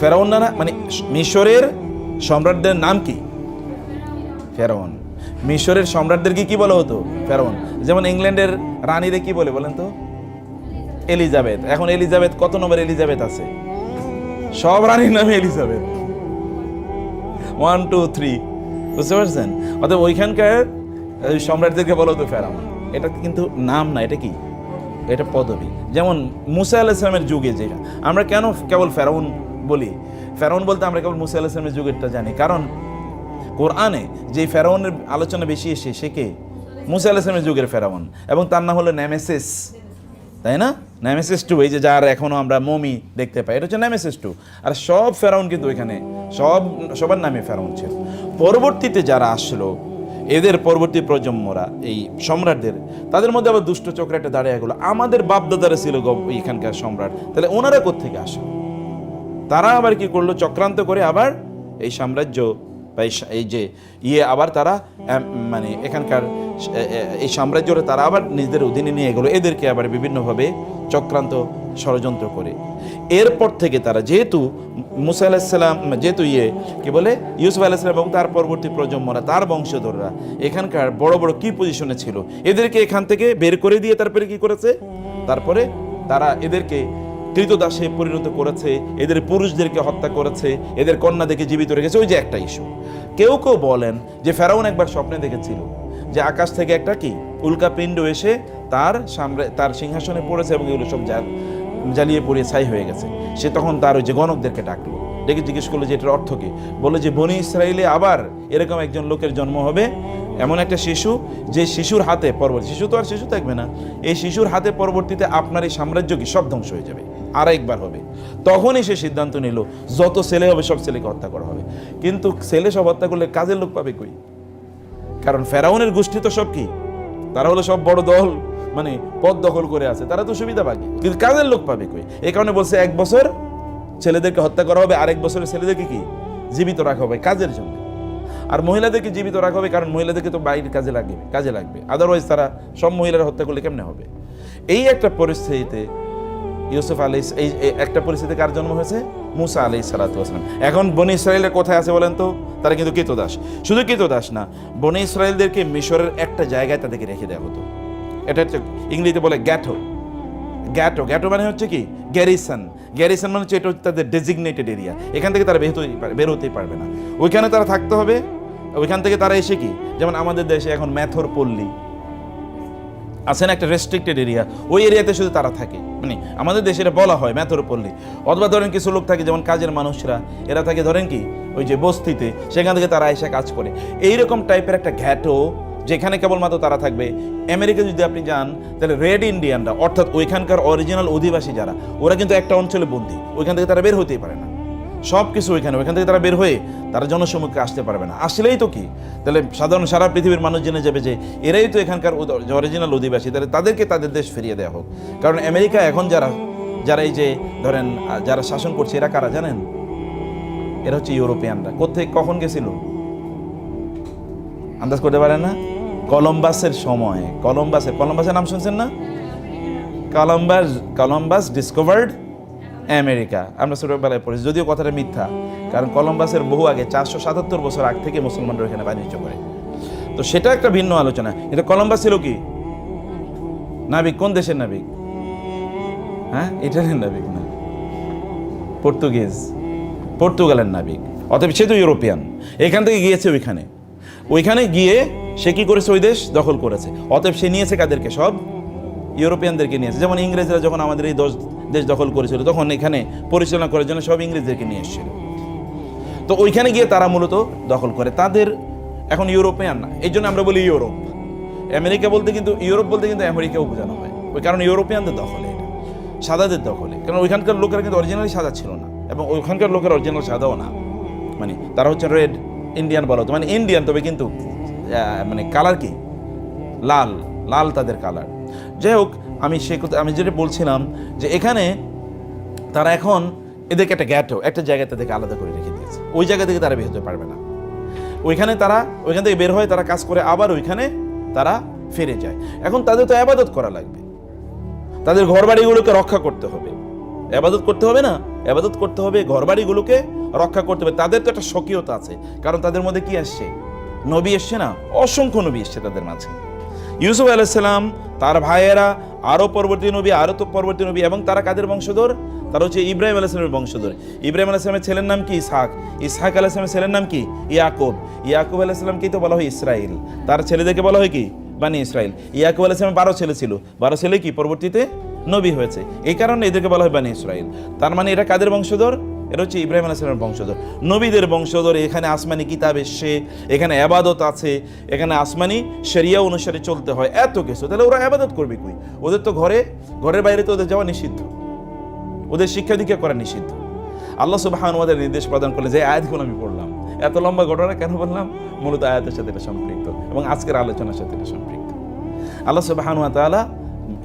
ফেরাউন না? মানে মিশরের সম্রাটদের নাম কি? ফেরাউন। মিশরের সম্রাটদেরকে কি বলা হতো? ফেরাউন। যেমন ইংল্যান্ডের রানীরে কি বলে বলেন তো? এলিজাবেথ। এখন এলিজাবেথ কত নম্বর এলিজাবেথ আছে? সব রানীর নামে এলিজাবেথ, 1 2 3, বুঝতে পারছেন? অতএব ওইখানকার সম্রাটদেরকে বলা হতো ফেরাউন। এটা কিন্তু নাম না, এটা কি? এটা পদবি। যেমন মুসা আলাইহিস সালামের যুগে, যে আমরা কেন কেবল ফেরাউন বলি, ফেরাউন বলতে আমরা কেবল মুসা আলাইহিস সালামের যুগেরটা জানি, কারণ কোরআনে যে ফেরাউনের আলোচনা বেশি এসে, সে কে? মুসা আলাইহিস সালামের যুগের ফেরাউন, এবং তার নাম হলো নেমেসিস, তাই না? নেমেসিস 2, এই যে যার এখনো আমরা মমি দেখতে পাই, এটা হচ্ছে নেমেসিস 2। আর সব ফেরাউন কিন্তু ওইখানে সবার নামে ফেরাউন ছিল। পরবর্তীতে যারা আসলো, এদের পরবর্তী প্রজন্মরা, এই সম্রাটদের, তাদের মধ্যে আবার দুষ্ট চক্র একটা দাঁড়িয়ে গেলো, আমাদের বাপদাদারা ছিল এখানকার সম্রাট, তাহলে ওনারা কোত্থেকে আসলো? তারা আবার কি করলো? চক্রান্ত করে আবার এই সাম্রাজ্য বা এই যে আবার তারা মানে এখানকার এই সাম্রাজ্যটা তারা আবার নিজেদের অধীনে নিয়ে গেলো, এদেরকে আবার বিভিন্নভাবে চক্রান্ত ষড়যন্ত্র করে। এরপর থেকে তারা, যেহেতু মুসা আলাইহিস সালাম, যেহেতু কি বলে ইউসুফ আলাইহিস সালাম এবং তার পরবর্তী প্রজন্মরা, তার বংশধররা এখানকার বড় বড় কি পজিশনে ছিল, এদেরকে এখান থেকে বের করে দিয়ে তারপরে কি করেছে? তারপরে তারা এদেরকে কৃতদাসে পরিণত করেছে, এদের পুরুষদেরকে হত্যা করেছে, এদের কন্যাদেরকে জীবিত রেখেছে। ওই যে একটা ইস্যু, কেউ কেউ বলেন যে ফেরাউন একবার স্বপ্নে দেখেছিল যে আকাশ থেকে একটা কি উল্কাপিণ্ড এসে তার সিংহাসনে পড়েছে এবং এগুলো সব জ্বালিয়ে পড়িয়ে ছাই হয়ে গেছে। সে তখন তার ওই যে গণকদেরকে ডাকলো, ডেকে জিজ্ঞেস করলো যে এটার অর্থ কি। বলে যে বনি ইসরায়েলে আবার এরকম একজন লোকের জন্ম হবে, এমন একটা শিশু, যে শিশুর হাতে শিশু তো আর শিশু থাকবে না, এই শিশুর হাতে পরবর্তীতে আপনার এই সাম্রাজ্য কি সব ধ্বংস হয়ে যাবে। আরেকবার হবে। তখনই সে সিদ্ধান্ত নিল যত ছেলে হবে সব ছেলেকে হত্যা করা হবে। কিন্তু ছেলে সব হত্যা করলে কাজের লোক পাবে কই? কারণ ফেরাউনের গোষ্ঠী তো সব কি, তারা হলো সব বড় দল, মানে পদ দখল করে আছে, তারা তো সুবিধা পাবে, কিন্তু কাজের লোক পাবে কই? এই কারণে বলছে 1 বছর ছেলেদেরকে হত্যা করা হবে, আরেক বছরের ছেলেদেরকে কি জীবিত রাখা হবে কাজের জন্য। আর মহিলাদেরকে জীবিত রাখা হবে কারণ মহিলাদেরকে তো বাইরের কাজে লাগবে, আদারওয়াইজ তারা সব মহিলারা হত্যা করলে কেমনে হবে? এই একটা পরিস্থিতিতে ইউসুফ এই একটা পরিস্থিতি কার জন্ম হয়েছে? মুসা আলাইহিস সালাতু ওয়াস সালাম। এখন বনি ইসরায়েলের কোথায় আছে বলেন তো? তারা কিন্তু কৃতদাস। শুধু কৃতদাস না, বনি ইসরায়েলদেরকে মিশরের একটা জায়গায় তাদেরকে রেখে দেওয়া হতো। এটা হচ্ছে ইংরেজিতে বলে গ্যাটো। গ্যাটো মানে হচ্ছে কি গ্যারিসন। গ্যারিসন মানে হচ্ছে এটা হচ্ছে তাদের ডেজিগনেটেড এরিয়া। এখান থেকে তারা বের হতেই পারবে না, ওইখানে তারা থাকতে হবে। ওইখান থেকে তারা এসে কি, যেমন আমাদের দেশে এখন মেথর পল্লী আছে না, একটা রেস্ট্রিক্টেড এরিয়া, ওই এরিয়াতে শুধু তারা থাকে, মানে আমাদের দেশে এটা বলা হয় মেথর পল্লী। অথবা ধরেন কিছু লোক থাকে যেমন কাজের মানুষরা, এরা থাকে ধরেন কি ওই যে বস্তিতে, সেখান থেকে তারা এসে কাজ করে। এইরকম টাইপের একটা ঘ্যাটো যেখানে কেবলমাত্র তারা থাকবে। আমেরিকা যদি আপনি যান তাহলে রেড ইন্ডিয়ানরা, অর্থাৎ ওইখানকার অরিজিনাল অধিবাসী যারা, ওরা কিন্তু একটা অঞ্চলে বন্দী, ওইখান থেকে তারা বের হতেই পারে না। সব কিছু ওইখান থেকে তারা বের হয়ে তারা জনসম্মুখে আসতে পারবে না। আসলেই তো কি, তাহলে সাধারণ সারা পৃথিবীর মানুষ জেনে যাবে যে এরাই তো এখানকার অরিজিনাল অধিবাসী, তাহলে তাদেরকে তাদের দেশ ফিরিয়ে দেওয়া হোক। কারণ আমেরিকা এখন যারা এই যে ধরেন যারা শাসন করছে, এরা কারা জানেন? এরা হচ্ছে ইউরোপিয়ানরা। কোথায় কখন গেছিল আন্দাজ করতে পারেন না? কলম্বাসের সময়। কলম্বাসের নাম শুনছেন না? Columbus discovered America. আমরা ছোটবেলায় পড়েছি, যদিও কথাটা মিথ্যা, কারণ কলম্বাসের বহু আগে 477 বছর আগ থেকে মুসলমানরা এখানে বাণিজ্য করে। তো সেটা একটা ভিন্ন আলোচনা। কিন্তু কলম্বাস ছিল কি নাবিক? কোন দেশের নাবিক? হ্যাঁ, ইটালিয়ান নাবিক না, পর্তুগালের নাবিক। অতএব সে তো ইউরোপিয়ান। এখান থেকে গিয়েছে ওইখানে গিয়ে সে কি করেছে? ওই দেশ দখল করেছে। অতএব সে নিয়েছে কাদেরকে? সব ইউরোপিয়ানদেরকে নিয়েছে। যেমন ইংরেজরা যখন আমাদের এই দেশ দখল করেছিল, তখন এখানে পরিচালনা করার জন্য সব ইংরেজদেরকে নিয়ে এসেছিল। তো ওইখানে গিয়ে তারা মূলত দখল করে। তাদের এখন ইউরোপিয়ান না, এই জন্য আমরা বলি ইউরোপ। আমেরিকা বলতে কিন্তু, ইউরোপ বলতে কিন্তু আমেরিকাও বোঝানো হয়, ওই কারণ ইউরোপিয়ানদের দখলে, এটা সাদাদের দখলে। কারণ ওইখানকার লোকেরা কিন্তু অরিজিনালি সাদা ছিল না, এবং ওইখানকার লোকের অরিজিনাল সাদাও না, মানে তারা হচ্ছে রেড ইন্ডিয়ান বলা হতো, মানে ইন্ডিয়ান, তবে কিন্তু মানে কালার কি লাল তাদের কালার। যাই হোক, আমি যেটা বলছিলাম যে এখানে তারা এখন এদেরকে একটা জায়গায় তাদেরকে আলাদা করে রেখে দিয়েছে। ওই জায়গা থেকে তারা বের হতে পারবে না। ওইখান থেকে বের হয়ে তারা কাজ করে, আবার ওইখানে তারা ফিরে যায়। এখন তাদের তো ইবাদত করা লাগবে, তাদের ঘরবাড়িগুলোকে রক্ষা করতে হবে। ইবাদত করতে হবে না, ইবাদত করতে হবে, ঘরবাড়িগুলোকে রক্ষা করতে হবে। তাদের তো একটা স্বকীয়তা আছে, কারণ তাদের মধ্যে কি আসছে? নবী এসছে না, অসংখ্য নবী এসছে তাদের মাঝে। ইউসুফ আলাইহিস সালাম, তার ভাইয়েরা, আরো পরবর্তী নবী, এবং তারা কাদের বংশধর? তারা হচ্ছে ইব্রাহিম আলাইহিস সালামের বংশধর। ইব্রাহিম আলাইহিস সালামের ছেলের নাম কি? ইসহাক আলাইহিস সালামের ছেলের নাম কি? ইয়াকুব আলাইহিস সালামকেই তো বলা হয় ইসরাইল। তার ছেলেদেরকে বলা হয় কি? বানি ইসরাইল। ইয়াকুব আলাইহিস সালামের 12 ছেলে ছিল, 12 ছেলে কি পরবর্তীতে নবী হয়েছে, এই কারণে এদেরকে বলা হয় বানি ইসরাইল। তার মানে এটা কাদের বংশধর? এটা হচ্ছে ইব্রাহিম আলাইহিস সালামের বংশধর, নবীদের বংশধর। এখানে আসমানি কিতাব এসছে, এখানে ইবাদত আছে, এখানে আসমানি শরিয়া অনুসারে চলতে হয়, এত কিছু। তাহলে ওরা ইবাদত করবে কই? ওদের তো ঘরের বাইরে তো ওদের যাওয়া নিষিদ্ধ, ওদের শিক্ষা দীক্ষা করা নিষিদ্ধ। আল্লাহ সুবহানাহু ওয়া তাআলা নির্দেশ প্রদান করলে, যে আয়াতগুলো আমি পড়লাম, এত লম্বা ঘটনা কেন বললাম? মূলত আয়াতের সাথে এটা সম্পৃক্ত এবং আজকের আলোচনার সাথে এটা সম্পৃক্ত। আল্লাহ সুবহানাহু ওয়া তাআলা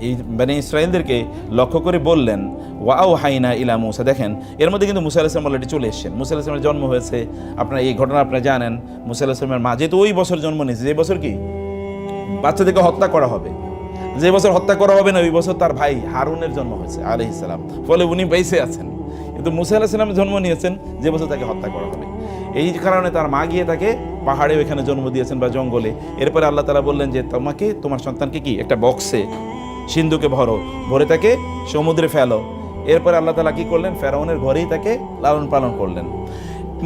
এই বনি ইসরাইলদেরকে লক্ষ্য করে বললেন, ওয়াআওহাইনা ইলা মূসা। দেখেন, এর মধ্যে কিন্তু মূসা আলাইহিস সালাম অলরেডি চলে এসেছেন। মূসা আলাইহিস সালামের জন্ম হয়েছে, আপনারা এই ঘটনা আপনারা জানেন। মূসা আলাইহিস সালামের মা যেহেতু ওই বছর জন্ম নিয়েছে, যে বছর কি বাচ্চাদেরকে হত্যা করা হবে, যে বছর হত্যা করা হবে না, ওই বছর তার ভাই হারুনের জন্ম হয়েছে আলাইহিস সালাম, ফলে উনি বেঁচে আছেন। কিন্তু মূসা আলাইহিস সালাম জন্ম নিয়েছেন যে বছর তাকে হত্যা করা হবে। এই কারণে তার মা গিয়ে তাকে পাহাড়ে ওইখানে জন্ম দিয়েছেন বা জঙ্গলে। এরপরে আল্লাহ তাআলা বললেন যে তোমার সন্তানকে কি একটা বক্সে সিন্ধুকে ভরে তাকে সমুদ্রে ফেলো। এরপরে আল্লাহ তাআলা কি করলেন? ফেরাউনের ঘরেই তাকে লালন পালন করলেন।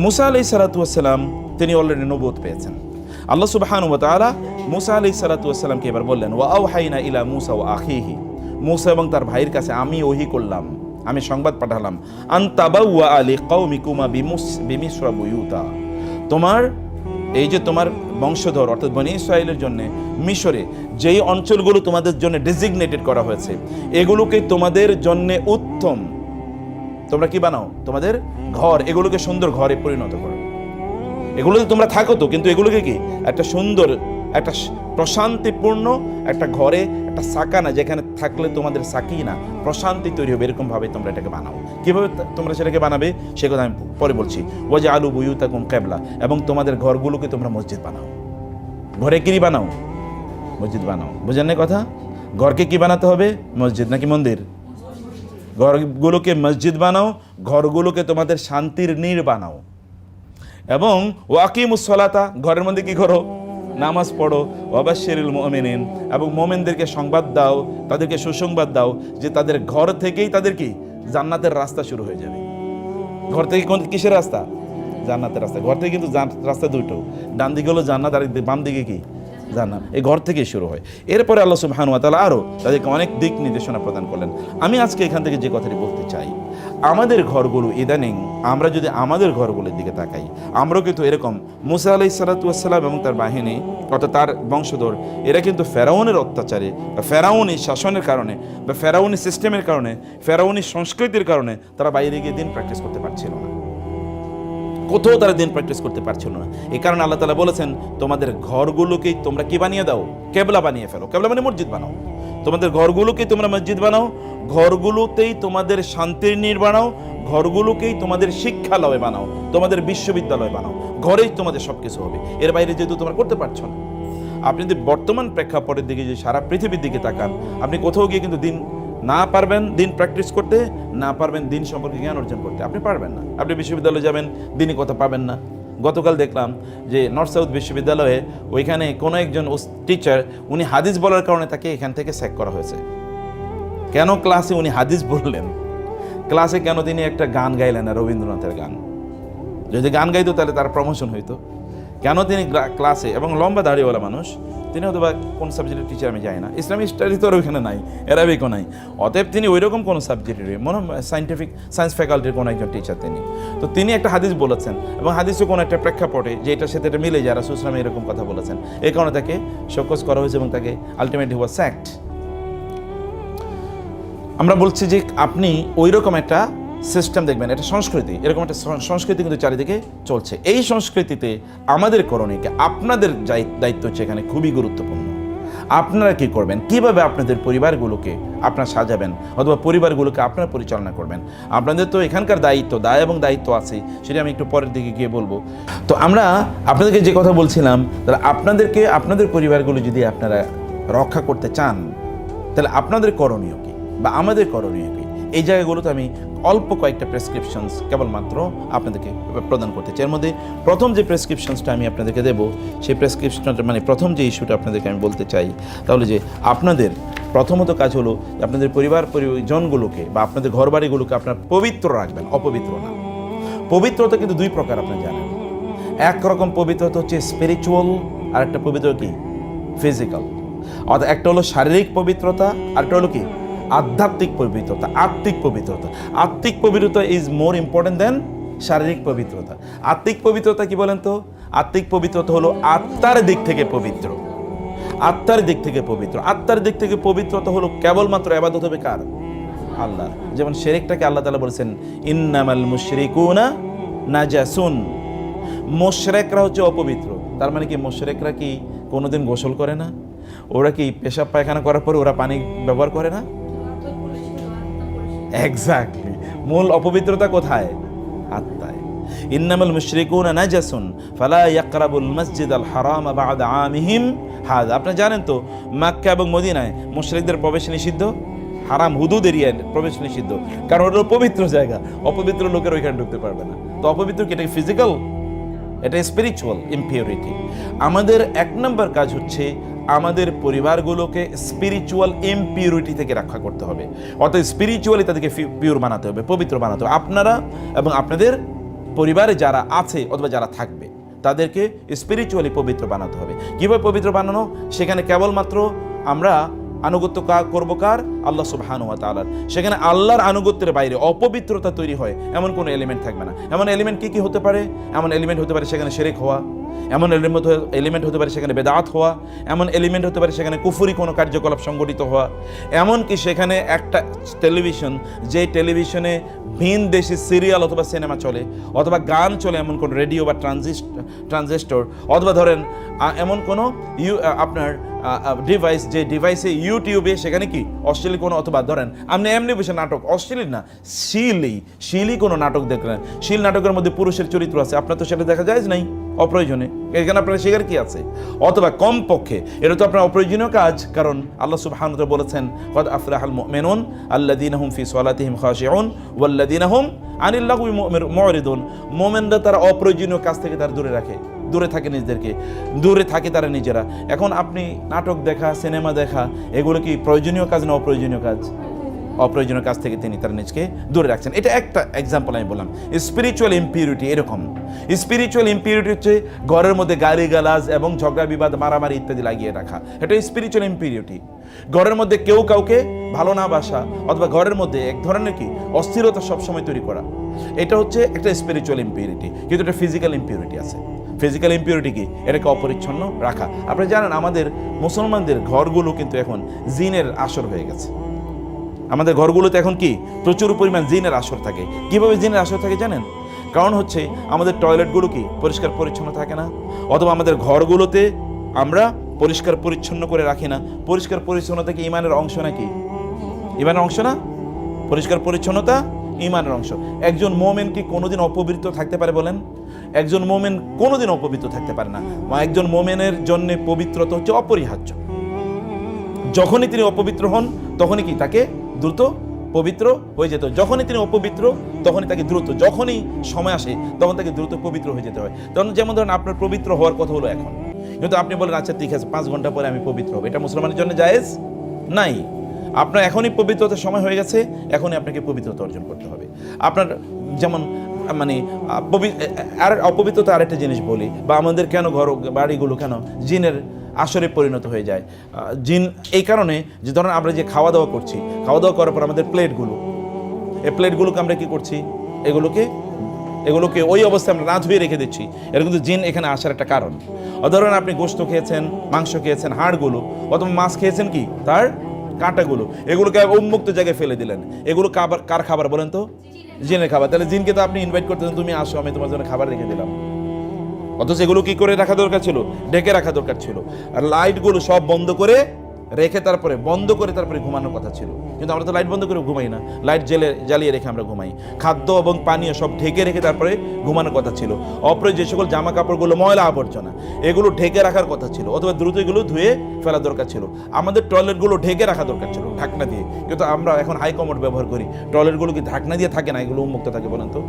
মুসা আলাইহিস সালাতু ওয়াস সালাম তিনি অলরেডি নবুয়ত পেয়েছেন। আল্লাহ সুবহানাহু ওয়া তাআলা মুসা আলাইহিস সালাতু ওয়াস সালামকে এবার বললেন, ওয়াআওহাইনা ইলা মূসা ওয়া আখিহি। মূসা এবং তার ভাইয়ের কাছে আমি ওহী করলাম, আমি সংবাদ পাঠালাম, আনতাবাওয়া আলি কওমিকুমা বিমিসরা বুয়ুতা। এই যে তোমার বংশধর অর্থাৎ বনি ইসরাইলের জন্য মিশরে যেই অঞ্চলগুলো তোমাদের জন্য ডেজিগনেটেড করা হয়েছে, এগুলোকে তোমাদের জন্য উত্তম তোমরা কি বানাও? তোমাদের ঘর, এগুলোকে সুন্দর ঘরে পরিণত করো। এগুলোতে তোমরা থাকো তো, কিন্তু এগুলোকে কি একটা সুন্দর, একটা প্রশান্তিপূর্ণ একটা ঘরে, একটা সাকানা, যেখানে থাকলে তোমাদের সাকিনা, প্রশান্তি তৈরি হবে, এরকম ভাবে তোমরা এটাকে বানাও। কিভাবে তোমরা সেটাকে বানাবে সে কথা আমি পরে বলছি। ওয়াজআলু বুয়ুতাকুম কিবলা, এবং তোমাদের ঘরগুলোকে তোমরা মসজিদ বানাও। ঘরে কি বানাও? মসজিদ বানাও। বুঝেন না কথা? ঘরকে কি বানাতে হবে? মসজিদ নাকি মন্দির? ঘরগুলোকে মসজিদ বানাও, ঘরগুলোকে তোমাদের শান্তির নীড় বানাও। এবং ওয়াকিমুস সালাতা, ঘরের মধ্যে কি করো? নামাজ পড়ো। ওয়াবাশশিরিল মুমিনিন, এবং মুমিনদেরকে সংবাদ দাও, তাদেরকে সুসংবাদ দাও যে তাদের ঘর থেকেই তাদের কি জান্নাতের রাস্তা শুরু হয়ে যাবে। ঘর থেকে কোন কিসের রাস্তা? জান্নাতের রাস্তা। ঘর থেকে কিন্তু রাস্তা দুটো, ডান দিকে হলো জান্নাত আর বাম দিকে কি জান্নাত। এই ঘর থেকেই শুরু হয়। এরপরে আল্লাহ সুবহানাহু ওয়া তাআলা আরো তাদেরকে অনেক দিক নির্দেশনা প্রদান করলেন। আমি আজকে এখান থেকে যে কথাটি বলতে চাই, আমাদের ঘরগুলো ইদানিং, আমরা যদি আমাদের ঘরগুলোর দিকে তাকাই, আমরাও কিন্তু এরকম মুসা আলাইহিস সালাতু ওয়াস সালাম এবং তার বাহিনী, অর্থাৎ তার বংশধর, এরা কিন্তু ফেরাউনের অত্যাচারে বা ফেরাউনি শাসনের কারণে বা ফেরাউনি সিস্টেমের কারণে, ফেরাউনি সংস্কৃতির কারণে তারা বাইরে গিয়ে দিন প্র্যাকটিস করতে পারছিল না। কোথাও তারা দিন প্র্যাকটিস করতে পারছিল না। এই কারণে আল্লাহ তাআলা বলেছেন, তোমাদের ঘরগুলোকেই তোমরা কি বানিয়ে দাও? কেবলা বানিয়ে ফেলো। কেবলা মানে মসজিদ বানাও। তোমাদের ঘরগুলোকেই তোমরা মসজিদ বানাও, ঘরগুলোতেই তোমাদের শান্তির নীড় বানাও, ঘরগুলোকেই তোমাদের শিক্ষালয় বানাও, তোমাদের বিশ্ববিদ্যালয় বানাও। ঘরেই তোমাদের সবকিছু হবে। এর বাইরে যেহেতু তোমরা করতে পারছো না। আপনি যদি বর্তমান প্রেক্ষাপটের দিকে, যে সারা পৃথিবীর দিকে তাকান, আপনি কোথাও গিয়ে কিন্তু দিন না পারবেন দিন প্র্যাকটিস করতে, না পারবেন দিন সম্পর্কে জ্ঞান অর্জন করতে। আপনি পারবেন না। আপনি বিশ্ববিদ্যালয়ে যাবেন, দিনই কথা পাবেন না। গতকাল দেখলাম যে নর্থ সাউথ বিশ্ববিদ্যালয়ে ওইখানে কোনো একজন টিচার, উনি হাদিস বলার কারণে তাকে এখান থেকে স্যাক করা হয়েছে। কেন? ক্লাসে উনি হাদিস বললেন। ক্লাসে কেন তিনি একটা গান গাইলেন না, রবীন্দ্রনাথের গান? যদি গান গাইতো তাহলে তার প্রমোশন হইতো। কেন তিনি ক্লাসে, এবং লম্বা দাড়িওয়ালা মানুষ, তিনি হয়তো বা কোন সাবজেক্টের টিচার আমি জানি না, ইসলামিক স্টাডি তো আর ওইখানে নাই, অ্যারাবিকও নাই, অতএব তিনি ওই রকম কোনো সাবজেক্টের, মনে হয় সায়েন্স ফ্যাকাল্টির কোনো একজন টিচার তিনি। তো তিনি একটা হাদিস বলেছেন, এবং হাদিসও কোনো একটা প্রেক্ষাপটে যে এটার সাথে এটা মিলে যায়, রাসূল সাল্লাল্লাহু আলাইহি ওয়াসাল্লাম এরকম কথা বলেছেন, এই কারণে তাকে শোকজ করা হয়েছে এবং তাকে আলটিমেটলি ওয়াজ স্যাকড। আমরা বলছি যে আপনি ওই রকম একটা সিস্টেম দেখবেন, এটা সংস্কৃতি, এরকম একটা সংস্কৃতি কিন্তু চারিদিকে চলছে। এই সংস্কৃতিতে আমাদের করণীয়, আপনাদের দায়িত্ব হচ্ছে এখানে খুবই গুরুত্বপূর্ণ। আপনারা কি করবেন, কিভাবে আপনাদের পরিবারগুলোকে আপনারা সাজাবেন, অথবা পরিবারগুলোকে আপনারা পরিচালনা করবেন। আপনাদের তো এখানকার দায় এবং দায়িত্ব আছে, সেটা আমি একটু পরের দিকে গিয়ে বলবো। তো আমরা আপনাদেরকে যে কথা বলছিলাম, তাহলে আপনাদেরকে, আপনাদের পরিবারগুলো যদি আপনারা রক্ষা করতে চান, তাহলে আপনাদের করণীয় কি বা আমাদের করণীয় কি, এই জায়গাগুলোতে আমি অল্প কয়েকটা প্রেসক্রিপশনস কেবলমাত্র আপনাদেরকে প্রদান করতে চাই। এর মধ্যে প্রথম যে প্রেসক্রিপশনসটা আমি আপনাদেরকে দেবো, সেই প্রেসক্রিপশনটা মানে প্রথম যে ইস্যুটা আপনাদেরকে আমি বলতে চাই, তাহলে যে আপনাদের প্রথমত কাজ হলো আপনাদের পরিজনগুলোকে বা আপনাদের ঘরবাড়িগুলোকে আপনারা পবিত্র রাখবেন, অপবিত্র না। পবিত্রতা কিন্তু দুই প্রকার, আপনারা জানেন। একরকম পবিত্রতা হচ্ছে স্পিরিচুয়াল, আর একটা পবিত্র কি ফিজিক্যাল। অর্থাৎ একটা হলো শারীরিক পবিত্রতা, আর একটা হলো কি আধ্যাত্মিক পবিত্রতা, আত্মিক পবিত্রতা। আত্মিক পবিত্রতা ইজ মোর ইম্পর্টেন্ট দেন শারীরিক পবিত্রতা। আত্মিক পবিত্রতা কি বলেন তো? আত্মিক পবিত্রতা হলো আত্মার দিক থেকে পবিত্র, আত্মার দিক থেকে পবিত্র। আত্মার দিক থেকে পবিত্রতা হলো কেবলমাত্র ইবাদত হবে কার? আল্লাহর। যেমন শিরকটাকে আল্লাহ তাআলা বলেছেন, ইন্নামাল মুশরিকুনা নাজাসুন, মুশরিকরা হচ্ছে অপবিত্র। তার মানে কি মুশরিকরা কি কোনোদিন গোসল করে না? ওরা কি পেশাব পায়খানা করার পরে ওরা পানি ব্যবহার করে না? এক্স্যাক্টলি। মূল অপবিত্রতা কোথায়? আত্মায়। ইন্নামাল মুশরিকুনা নাজাসুন ফালা ইয়াকরাবুল মাসজিদাল হারাম বা'দা আমিহিম হাযা। আপনি জানেন তো মক্কা এবং মদিনায় মুশরিকদের প্রবেশ নিষিদ্ধ, হারাম হুদুদ এরিয়ায় প্রবেশ নিষিদ্ধ, কারণ ওটা পবিত্র জায়গা, অপবিত্র লোকের ওইখানে ঢুকতে পারবে না। তো অপবিত্র কি? এটা ফিজিক্যাল, এটা স্পিরিচুয়াল ইমপিউরিটি। আমাদের এক নম্বর কাজ হচ্ছে আমাদের পরিবারগুলোকে স্পিরিচুয়াল ইমপিউরিটি থেকে রক্ষা করতে হবে, অর্থাৎ স্পিরিচুয়ালি তাদেরকে পিওর বানাতে হবে, পবিত্র বানাতে হবে। আপনারা এবং আপনাদের পরিবারে যারা আছে অথবা যারা থাকবে তাদেরকে স্পিরিচুয়ালি পবিত্র বানাতে হবে। কীভাবে পবিত্র বানানো? সেখানে কেবলমাত্র আমরা আনুগত্য করবো কার? আল্লাহ সুবহানাহু ওয়া তাআলার, সেখানে আল্লাহর আনুগত্যের বাইরে অপবিত্রতা তৈরি হয় এমন কোনো এলিমেন্ট থাকবে না। এমন এলিমেন্ট কি কি হতে পারে? এমন এলিমেন্ট হতে পারে সেখানে শিরক হওয়া, এমন এলিমেন্ট হতে পারে সেখানে বেদাত হওয়া, এমন এলিমেন্ট হতে পারে সেখানে কুফরি কোনো কার্যকলাপ সংগঠিত হওয়া, এমনকি সেখানে একটা টেলিভিশন, যে টেলিভিশনে ভিন দেশি সিরিয়াল অথবা সিনেমা চলে অথবা গান চলে, এমন কোনো রেডিও বা ট্রানজিস্টর, অথবা ধরেন এমন কোনো আপনার ডিভাইস, যে ডিভাইসে ইউটিউবে সেখানে কি অশ্লীল কোনো, অথবা ধরেন আপনি এমনি বসে নাটক, অশ্লীল না, শিলি কোনো নাটক দেখলেন, শিল নাটকের মধ্যে পুরুষের চরিত্র আছে, আপনার তো সেটা দেখা যায় নাই অপ্রয়োজনে, এখানে আপনার শেখার কি আছে? অথবা কমপক্ষে এটা তো আপনার অপ্রয়োজনীয় কাজ, কারণ আল্লাহ সুবহানাহু ওয়া তাআলা বলেছেন ক্বাদ আফলাহাল মুমিনুন আল্লাযীনা হুম ফি সালাতিহিম খাশিউন ওয়াল্লাযীনা হুম আনিল লাগwi মুরিদুন। মুমিনরা তারা অপ্রয়োজনীয় কাজ থেকে তারা দূরে থাকে নিজেদেরকে, দূরে থাকে তারা নিজেরা। এখন আপনি নাটক দেখা, সিনেমা দেখা, এগুলো কি প্রয়োজনীয় কাজ না অপ্রয়োজনীয় কাজ? অপ্রয়োজনীয় কাজ থেকে তারা নিজকে দূরে রাখছেন। এটা একটা এক্সাম্পল আমি বললাম। স্পিরিচুয়াল ইম্পিউরিটি এরকম। স্পিরিচুয়াল ইম্পিউরিটি হচ্ছে ঘরের মধ্যে গালিগালাজ এবং ঝগড়া বিবাদ, মারামারি ইত্যাদি লাগিয়ে রাখা, এটা স্পিরিচুয়াল ইম্পিউরিটি। ঘরের মধ্যে কেউ কাউকে ভালো না বাসা, অথবা ঘরের মধ্যে এক ধরনের কি অস্থিরতা সবসময় তৈরি করা, এটা হচ্ছে একটা স্পিরিচুয়াল ইম্পিউরিটি। কিন্তু এটা ফিজিক্যাল ইম্পিউরিটি আছে। ফিজিক্যাল ইম্পিউরিটি কি? এটাকে অপরিচ্ছন্ন রাখা। আপনি জানেন আমাদের মুসলমানদের ঘরগুলো কিন্তু এখন জিনের আসর হয়ে গেছে। আমাদের ঘরগুলোতে এখন কি প্রচুর পরিমাণ জিনের আসর থাকে। কিভাবে জিনের আসর থাকে জানেন? কারণ হচ্ছে আমাদের টয়লেটগুলো কি পরিষ্কার পরিচ্ছন্ন থাকে না, অথবা আমাদের ঘরগুলোতে আমরা পরিষ্কার পরিচ্ছন্ন করে রাখি না। পরিষ্কার পরিচ্ছন্নতা কি ইমানের অংশ নাকি? ইমানের অংশ না? পরিষ্কার পরিচ্ছন্নতা ইমানের অংশ। একজন মুমিন কি কোনোদিন অপবিত্র থাকতে পারে বলেন? একজন মুমিন কোনোদিন অপবিত্র থাকতে পারে না। একজন মুমিনের জন্য পবিত্রতা হচ্ছে অপরিহার্য। যখনই তিনি অপবিত্র হন তখনই কি তাকে দ্রুত পবিত্র হয়ে যেতে হয়। যখনই তিনি অপবিত্র তখনই তাকে দ্রুত, যখনই সময় আসে তখন তাকে দ্রুত পবিত্র হয়ে যেতে হয়। তখন যেমন ধরেন আপনার পবিত্র হওয়ার কথা হলো এখন, কিন্তু আপনি বলেন আচ্ছা ঠিক আছে 5 ঘন্টা পরে আমি পবিত্র হব, এটা মুসলমানের জন্য জায়েজ নাই। আপনার এখনই পবিত্রতার সময় হয়ে গেছে, এখনই আপনাকে পবিত্রতা অর্জন করতে হবে। আপনার যেমন মানে আর অপবিত্রতা আরেকটা জিনিস বলি, বা আমাদের কেন ঘর বাড়িগুলো কেন জিনের আসরে পরিণত হয়ে যায়? জিন এই কারণে যে ধরেন আমরা যে খাওয়া দাওয়া করছি, খাওয়া দাওয়া করার পর আমাদের প্লেটগুলো, এই প্লেটগুলোকে আমরা কি করছি, এগুলোকে ওই অবস্থায় আমরা না ধুয়ে রেখে দিচ্ছি। এটা কিন্তু জিন এখানে আসার একটা কারণ। ধরেন আপনি গোশত খেয়েছেন, মাংস খেয়েছেন, হাড়গুলো, অথবা মাছ খেয়েছেন কি তার কাঁটাগুলো, এগুলোকে উন্মুক্ত জায়গায় ফেলে দিলেন। এগুলো কার খাবার বলেন তো? জিনের খাবার। তাহলে জিনকে তো আপনি ইনভাইট করতেছেন, তুমি আসো আমি তোমার জন্য খাবার রেখে দিলাম। অথচ এগুলো কি করে রাখা দরকার ছিল? ঢেকে রাখা দরকার ছিল। আর লাইটগুলো সব বন্ধ করে রেখে তারপরে ঘুমানোর কথা ছিল, কিন্তু আমরা তো লাইট বন্ধ করে ঘুমাই না, লাইট জ্বালিয়ে রেখে আমরা ঘুমাই। খাদ্য এবং পানীয় সব ঢেকে রেখে তারপরে ঘুমানোর কথা ছিল। অপরে যে সকল জামা কাপড়গুলো ময়লা আবর্জনা, এগুলো ঢেকে রাখার কথা ছিল, অথবা দ্রুত এগুলো ধুয়ে ফেলা দরকার ছিল। আমাদের টয়লেটগুলো ঢেকে রাখা দরকার ছিল ঢাকনা দিয়ে, কিন্তু আমরা এখন হাই কমোড ব্যবহার করি। টয়লেটগুলো কি ঢাকনা দিয়ে থাকে না, এগুলো উন্মুক্ত থাকে বলেন তো?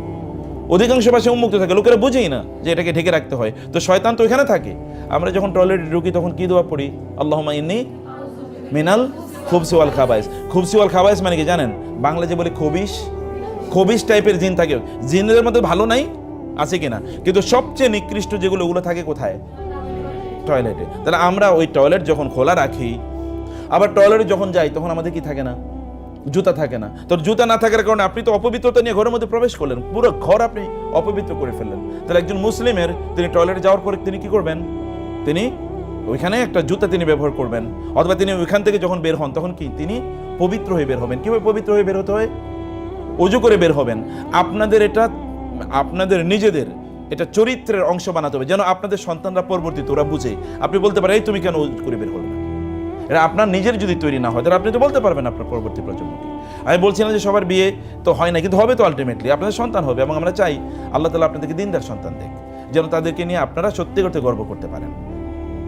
অধিকাংশ পাশে উন্মুক্ত থাকে, লোকেরা বুঝেই না যে এটাকে ঢেকে রাখতে হয়। তো শয়তান তো এখানে থাকে। আমরা যখন টয়লেটে ঢুকি তখন কি দোয়া পড়ি? আল্লাহুম্মা ইন্নী মিনাল খুবসি ওয়াল খাবাইস। খুবসি ওয়াল খাবাইস মানে কি জানেন? বাংলা যে বলে খবিশ টাইপের জিন থাকে। জিনদের মধ্যে ভালো নাই আছে কিনা, কিন্তু সবচেয়ে নিকৃষ্ট যেগুলো ওগুলো থাকে কোথায়? টয়লেটে। তাহলে আমরা ওই টয়লেট যখন খোলা রাখি, আবার টয়লেটে যখন যাই তখন আমাদের কি থাকে না? জুতা থাকে না। তো জুতা না থাকার কারণে আপনি তো অপবিত্রতা নিয়ে ঘরের মধ্যে প্রবেশ করলেন, পুরো ঘর আপনি অপবিত্র করে ফেললেন। তাহলে একজন মুসলিমের তিনি টয়লেটে যাওয়ার পরে তিনি কি করবেন? তিনি ওইখানে একটা জুতা তিনি ব্যবহার করবেন, অথবা তিনি ওইখান থেকে যখন বের হন তখন কি তিনি পবিত্র হয়ে বের হবেন। কিভাবে পবিত্র হয়ে বের হতে হয়? ওযু করে বের হবেন। আপনাদের নিজেদের এটা চরিত্রের অংশ বানাতে হবে, যেন আপনাদের সন্তানরা পরবর্তীতে ওরা বুঝে। আপনি বলতে পারেন এই তুমি কেন ওযু করে বের হলে না? এটা আপনার নিজের যদি তৈরি না হয় তাহলে আপনি তো বলতে পারবেন আপনার পরবর্তী প্রজন্মকে। আমি বলছি না যে সবার বিয়ে তো হয় না, কিন্তু হবে তো আলটিমেটলি আপনাদের সন্তান হবে, এবং আমরা চাই আল্লাহ তাআলা আপনাদেরকে দিনদার সন্তান দেখ, যেন তাদেরকে নিয়ে আপনারা সত্যি করতে গর্ব করতে পারেন।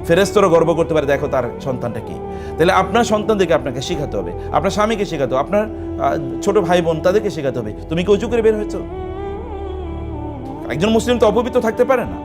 ফেরেশতারা গর্ব করতে পারে দেখো তার সন্তানটা কি। তাহলে আপনার সন্তানদেরকে আপনাকে শেখাতে হবে, আপনার স্বামীকে শেখাতে হবে, আপনার ছোট ভাই বোন তাদেরকে শেখাতে হবে তুমি কি ওযু করে বের হয়েছো? একজন মুসলিম তো অপবিত্র থাকতে পারে না।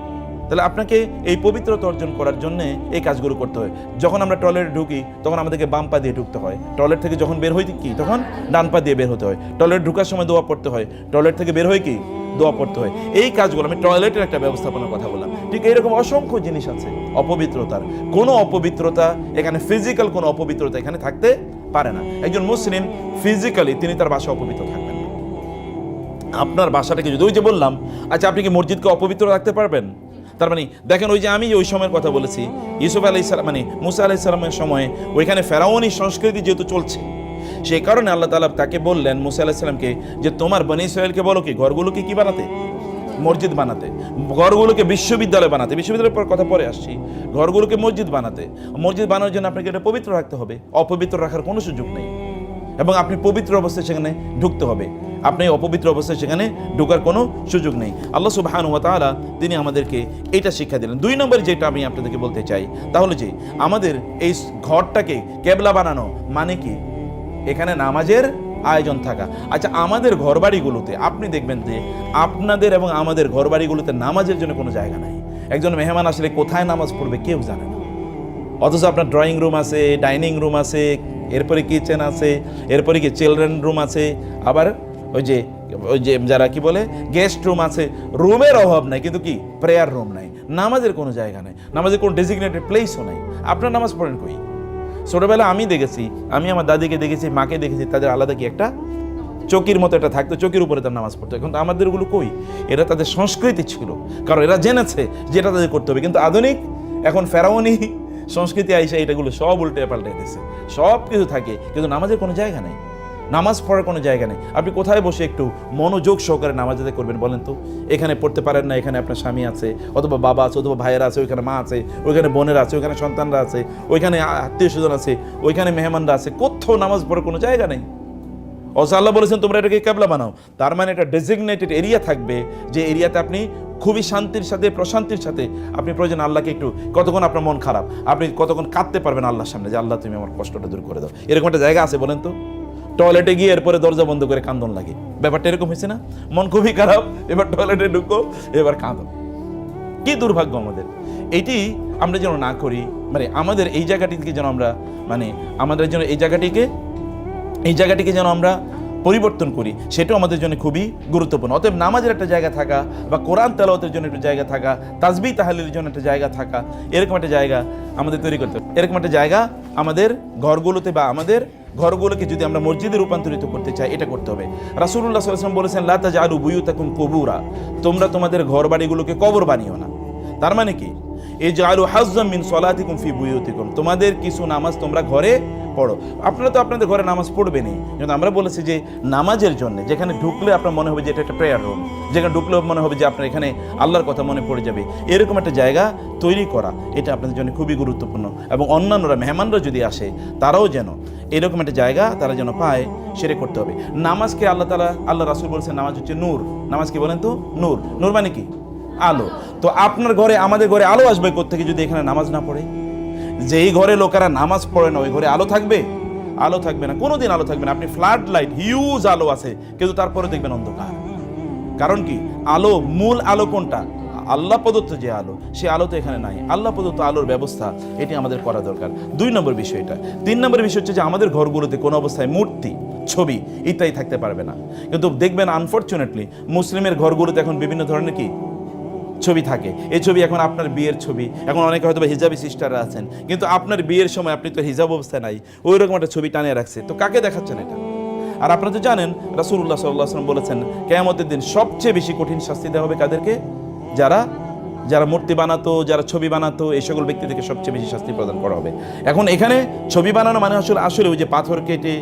তাহলে আপনাকে এই পবিত্রতা অর্জন করার জন্য এই কাজগুলো করতে হয়। যখন আমরা টয়লেটে ঢুকি তখন আমাদেরকে বাম পা দিয়ে ঢুকতে হয়। টয়লেট থেকে যখন বের হই কি তখন ডান পা দিয়ে বের হতে হয়। টয়লেট ঢুকার সময় দোয়া পড়তে হয়, টয়লেট থেকে বের হই কি দোয়া পড়তে হয়। এই কাজগুলো আমি টয়লেটের একটা ব্যবস্থাপনার কথা বললাম। ঠিক এইরকম অসংখ্য জিনিস আছে অপবিত্রতার। কোনো অপবিত্রতা এখানে ফিজিক্যাল কোনো অপবিত্রতা এখানে থাকতে পারে না। একজন মুসলিম ফিজিক্যালি তিনি তার বাসা অপবিত্র থাকবেন না। আপনার বাসাটাকে যদি, ওই যে বললাম, আচ্ছা আপনি কি মসজিদকে অপবিত্র রাখতে পারবেন? তার মানে দেখেন, ওই যে আমি ওই সময়ের কথা বলেছি, ইউসুফ আলাইহিসসালাম মানে মুসা আলাইহিসসালামের সময় ওইখানে ফেরাউনি সংস্কৃতি যেহেতু চলছে, সেই কারণে আল্লাহ তাআলা তাকে বললেন মুসা আলাইহিসসালামকে যে তোমার বনী ইসরায়েলকে বলো কি ঘরগুলোকে কি বানাতে, মসজিদ বানাতে, ঘরগুলোকে বিশ্ববিদ্যালয় বানাতে, বিশ্ববিদ্যালয়ের পর কথা পরে আসছি, ঘরগুলোকে মসজিদ বানাতে। মসজিদ বানানোর জন্য আপনাকে এটা পবিত্র রাখতে হবে, অপবিত্র রাখার কোনো সুযোগ নেই, এবং আপনি পবিত্র অবস্থায় সেখানে ঢুকতে হবে, আপনি অপবিত্র অবস্থায় সেখানে ঢোকার কোনো সুযোগ নেই। আল্লাহ সুবহানাহু ওয়া তাআলা তিনি আমাদেরকে এটা শিক্ষা দিলেন। 2 নম্বর যেটা আমি আপনাদেরকে বলতে চাই, তাহলে যে আমাদের এই ঘরটাকে কেবলা বানানো মানে কি, এখানে নামাজের আয়োজন থাকা। আচ্ছা আমাদের ঘরবাড়িগুলোতে আপনি দেখবেন যে আপনাদের এবং আমাদের ঘরবাড়িগুলোতে নামাজের জন্য কোনো জায়গা নাই। একজন মেহমান আসলে কোথায় নামাজ পড়বে কেউ জানে না, অথচ আপনার ড্রয়িং রুম আছে, ডাইনিং রুম আছে, এরপরে কিচেন আছে, এরপরে কি চিলড্রেন রুম আছে, আবার ওই যে যারা কি বলে গেস্ট রুম আছে। রুমের অভাব নাই, কিন্তু কি প্রেয়ার রুম নাই, নামাজের কোনো জায়গা নাই, নামাজের কোনো ডেজিগনেটেড প্লেসও নাই। আপনার নামাজ পড়েন কই? ছোটবেলা আমি দেখেছি, আমি আমার দাদিকে দেখেছি, মাকে দেখেছি, তাদের আলাদা কি একটা চকির মতো একটা থাকতো, চকির উপরে তার নামাজ পড়তো। এখন তো আমাদের ওগুলো কই? এটা তাদের সংস্কৃতি ছিল, কারণ এরা জেনেছে যেটা তাদের করতে হবে। কিন্তু আধুনিক এখন ফেরাউনি সংস্কৃতি আইসা এটাগুলো সব উল্টে পাল্টে দিয়েছে। সব কিছু থাকে কিন্তু নামাজের কোনো জায়গা নেই, নামাজ পড়ার কোনো জায়গা নেই। আপনি কোথায় বসে একটু মনোযোগ সহকারে নামাজ আদায় করবেন বলেন তো? এখানে পড়তে পারেন না, এখানে আপনার স্বামী আছে, অথবা বাবা আছে, অথবা ভাইয়েরা আছে, ওইখানে মা আছে, ওইখানে বোনেরা আছে, ওইখানে সন্তানরা আছে, ওইখানে আত্মীয় স্বজন আছে, ওইখানে মেহমানরা আছে, কোথাও নামাজ পড়ার কোনো জায়গা নেই। অথচ আল্লাহ বলেছেন তোমরা এটাকে কেবলা বানাও। তার মানে একটা ডেজিগনেটেড এরিয়া থাকবে, যে এরিয়াতে আপনি খুবই শান্তির সাথে, প্রশান্তির সাথে আপনি প্রয়োজন আল্লাহকে একটু, কতক্ষণ আপনার মন খারাপ, আপনি কতক্ষণ কাঁদতে পারবেন আল্লাহর সামনে, যে আল্লাহ তুমি আমার কষ্টটা দূর করে দাও। এরকম একটা জায়গা আছে বলেন তো? টয়লেটে গিয়ে এরপরে দরজা বন্ধ করে কান্দন লাগে, ব্যাপারটা এরকম হয়েছে না? মন খুবই খারাপ, এবার টয়লেটে ঢুকো, এবার কাঁদো। কি দুর্ভাগ্য আমাদের! এটি আমরা যেন না করি, মানে আমাদের এই জায়গাটিকে যেন আমরা, মানে আমাদের জন্য এই জায়গাটিকে যেন আমরা পরিবর্তন করি, সেটাও আমাদের জন্য খুবই গুরুত্বপূর্ণ। অতএব নামাজের একটা জায়গা থাকা, বা কোরআন তেলাওয়াতের জন্য একটা জায়গা থাকা, তাসবিহ তাহলিলের জন্য একটা জায়গা থাকা, এরকম একটা জায়গা আমাদের তৈরি করতে হবে। এরকম একটা জায়গা আমাদের ঘরগুলোতে, বা আমাদের ঘরগুলোকে যদি আমরা মসজিদে রূপান্তরিত করতে চাই, এটা করতে হবে। রাসূলুল্লাহ সাল্লাল্লাহু আলাইহি ওয়াসাল্লাম বলেছেন লা তাজআলু বুয়ুতাকুম কুবুরা, তোমরা তোমাদের ঘর বাড়িগুলোকে কবর বানিও না। তার মানে কি, ইজআলু হাজ্জাম মিন সলাতিকুম ফি বুয়ুতিকুম, তোমাদের কিছু নামাজ তোমরা ঘরে পড়ো। আপনারা তো আপনাদের ঘরে নামাজ পড়বেনই, কিন্তু আমরা বলেছি যে নামাজের জন্য যেখানে ঢুকলে আপনার মনে হবে যে এটা একটা প্রেয়ার রুম, যেখানে ঢুকলে মনে হবে যে আপনার এখানে আল্লাহর কথা মনে পড়ে যাবে, এরকম একটা জায়গা তৈরি করা, এটা আপনাদের জন্য খুবই গুরুত্বপূর্ণ। এবং অন্যান্যরা, মেহমানরা যদি আসে, তারাও যেন এরকম একটা জায়গা তারা যেন পায়, সেটা করতে হবে। নামাজকে আল্লাহ রাসূল বলেছেন নামাজ হচ্ছে নূর। নামাজ কি বলেন তো? নূর। নূর মানে কি? আলো। তো আপনার ঘরে, আমাদের ঘরে আলো আসবে কোত্থেকে যদি এখানে নামাজ না পড়ে? যেই ঘরে লোকেরা নামাজ পড়ে না, ওই ঘরে আলো থাকবে? আলো থাকবে না, কোনোদিন আলো থাকবে না। আপনি ফ্লাড লাইট, হিউজ আলো আছে, কিন্তু তারপরে দেখবেন অন্ধকার। কারণ কি? আলো, মূল আলো কোনটা? আল্লাহ প্রদত্ত যে আলো, সে আলো তো এখানে নাই। আল্লাহ প্রদত্ত আলোর ব্যবস্থা এটি আমাদের করা দরকার। 2 নম্বর বিষয়টা। 3 নম্বর বিষয় হচ্ছে যে আমাদের ঘরগুলোতে কোনো অবস্থায় মূর্তি, ছবি ইত্যাদি থাকতে পারবে না। কিন্তু দেখবেন আনফরচুনেটলি মুসলিমের ঘরগুলোতে এখন বিভিন্ন ধরনের কি ছবি থাকে। এই ছবি এখন আপনার বিয়ের ছবি, এখন অনেকে হয়তো হিজাবি সিস্টাররা আছেন, কিন্তু আপনার বিয়ের সময় আপনি তো হিজাব অবস্থায় নাই, ওই রকম একটা ছবি টানিয়ে রাখছে, তো কাকে দেখাচ্ছেন এটা? আর আপনারা তো জানেন রাসূলুল্লাহ সাল্লাল্লাহু আলাইহি ওয়াসাল্লাম বলেছেন কিয়ামতের দিন সবচেয়ে বেশি কঠিন শাস্তি দেওয়া হবে কাদেরকে? যারা মূর্তি বানাতো, যারা ছবি বানাতো, এই সকল ব্যক্তিদেরকে সবচেয়ে বেশি শাস্তি প্রদান করা হবে। এখন এখানে ছবি বানানো মানে আসলে ওই যে পাথর কেটে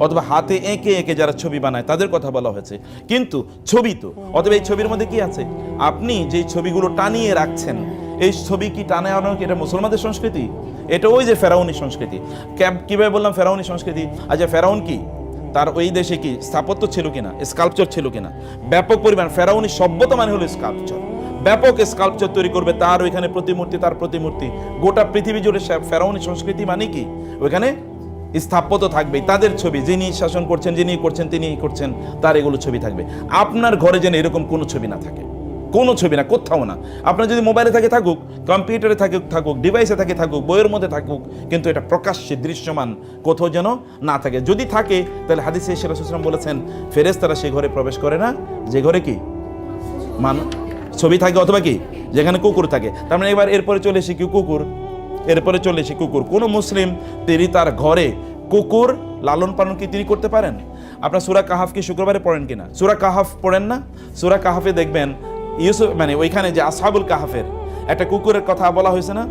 অথবা হাতে এঁকে এঁকে যারা ছবি বানায় তাদের কথা বলা হয়েছে, কিন্তু ছবি তো, অথবা এই ছবির মধ্যে কি আছে? আপনি যেই ছবিগুলো টানিয়ে রাখছেন, এই ছবি কি টানে আনো? এটা মুসলমানদের সংস্কৃতি? এটা ওই যে ফেরাউনি সংস্কৃতি। কিভাবে বললাম ফেরাউনি সংস্কৃতি? আচ্ছা ফেরাউন কি, তার ওই দেশে কি স্থাপত্য ছিল কিনা, স্কাল্পচার ছিল কিনা? ব্যাপক পরিমাণ। ফেরাউনি সভ্যতা মানে হলো স্কাল্পচার, ব্যাপক স্কাল্পচার তৈরি করবে, তার ওইখানে প্রতিমূর্তি, তার প্রতিমূর্তি। গোটা পৃথিবী জুড়ে ফেরাউনি সংস্কৃতি মানে কি? ওইখানে স্থাপত্য থাকবে, তাদের ছবি, যিনি শাসন করছেন, যিনি করছেন, তিনি করছেন, তার এগুলো ছবি থাকবে। আপনার ঘরে যেন এরকম কোনো ছবি না থাকে, কোনো ছবি না, কোথাও না। আপনার যদি মোবাইলে থাকে থাকুক, কম্পিউটারে থাকুক, ডিভাইসে থাকুক, বইয়ের মধ্যে থাকুক, কিন্তু এটা প্রকাশ্যে দৃশ্যমান কোথাও যেন না থাকে। যদি থাকে তাহলে হাদিসে এসে রাসূল সাল্লাল্লাহু আলাইহি ওয়াসাল্লাম বলেছেন ফেরেশতারা সেই ঘরে প্রবেশ করে না যে ঘরে কি ছবি থাকে, অথবা কি যেখানে কুকুর থাকে। তার মানে এরপরে চলে এসে কি কুকুর, এরপরে চলে এসে কুকুর। কোনো মুসলিম তিনি তার ঘরে কুকুর লালন পালন কি তিনি করতে পারেন? আপনার সূরা কাহাফ কি শুক্রবারে পড়েন কিনা? সূরা কাহাফ পড়েন না? সূরা কাহাফে দেখবেন ইউসুফ ওইখানে যে আসহাবুল কাহাফের একটা কুকুরের কথা বলা হয়েছে না?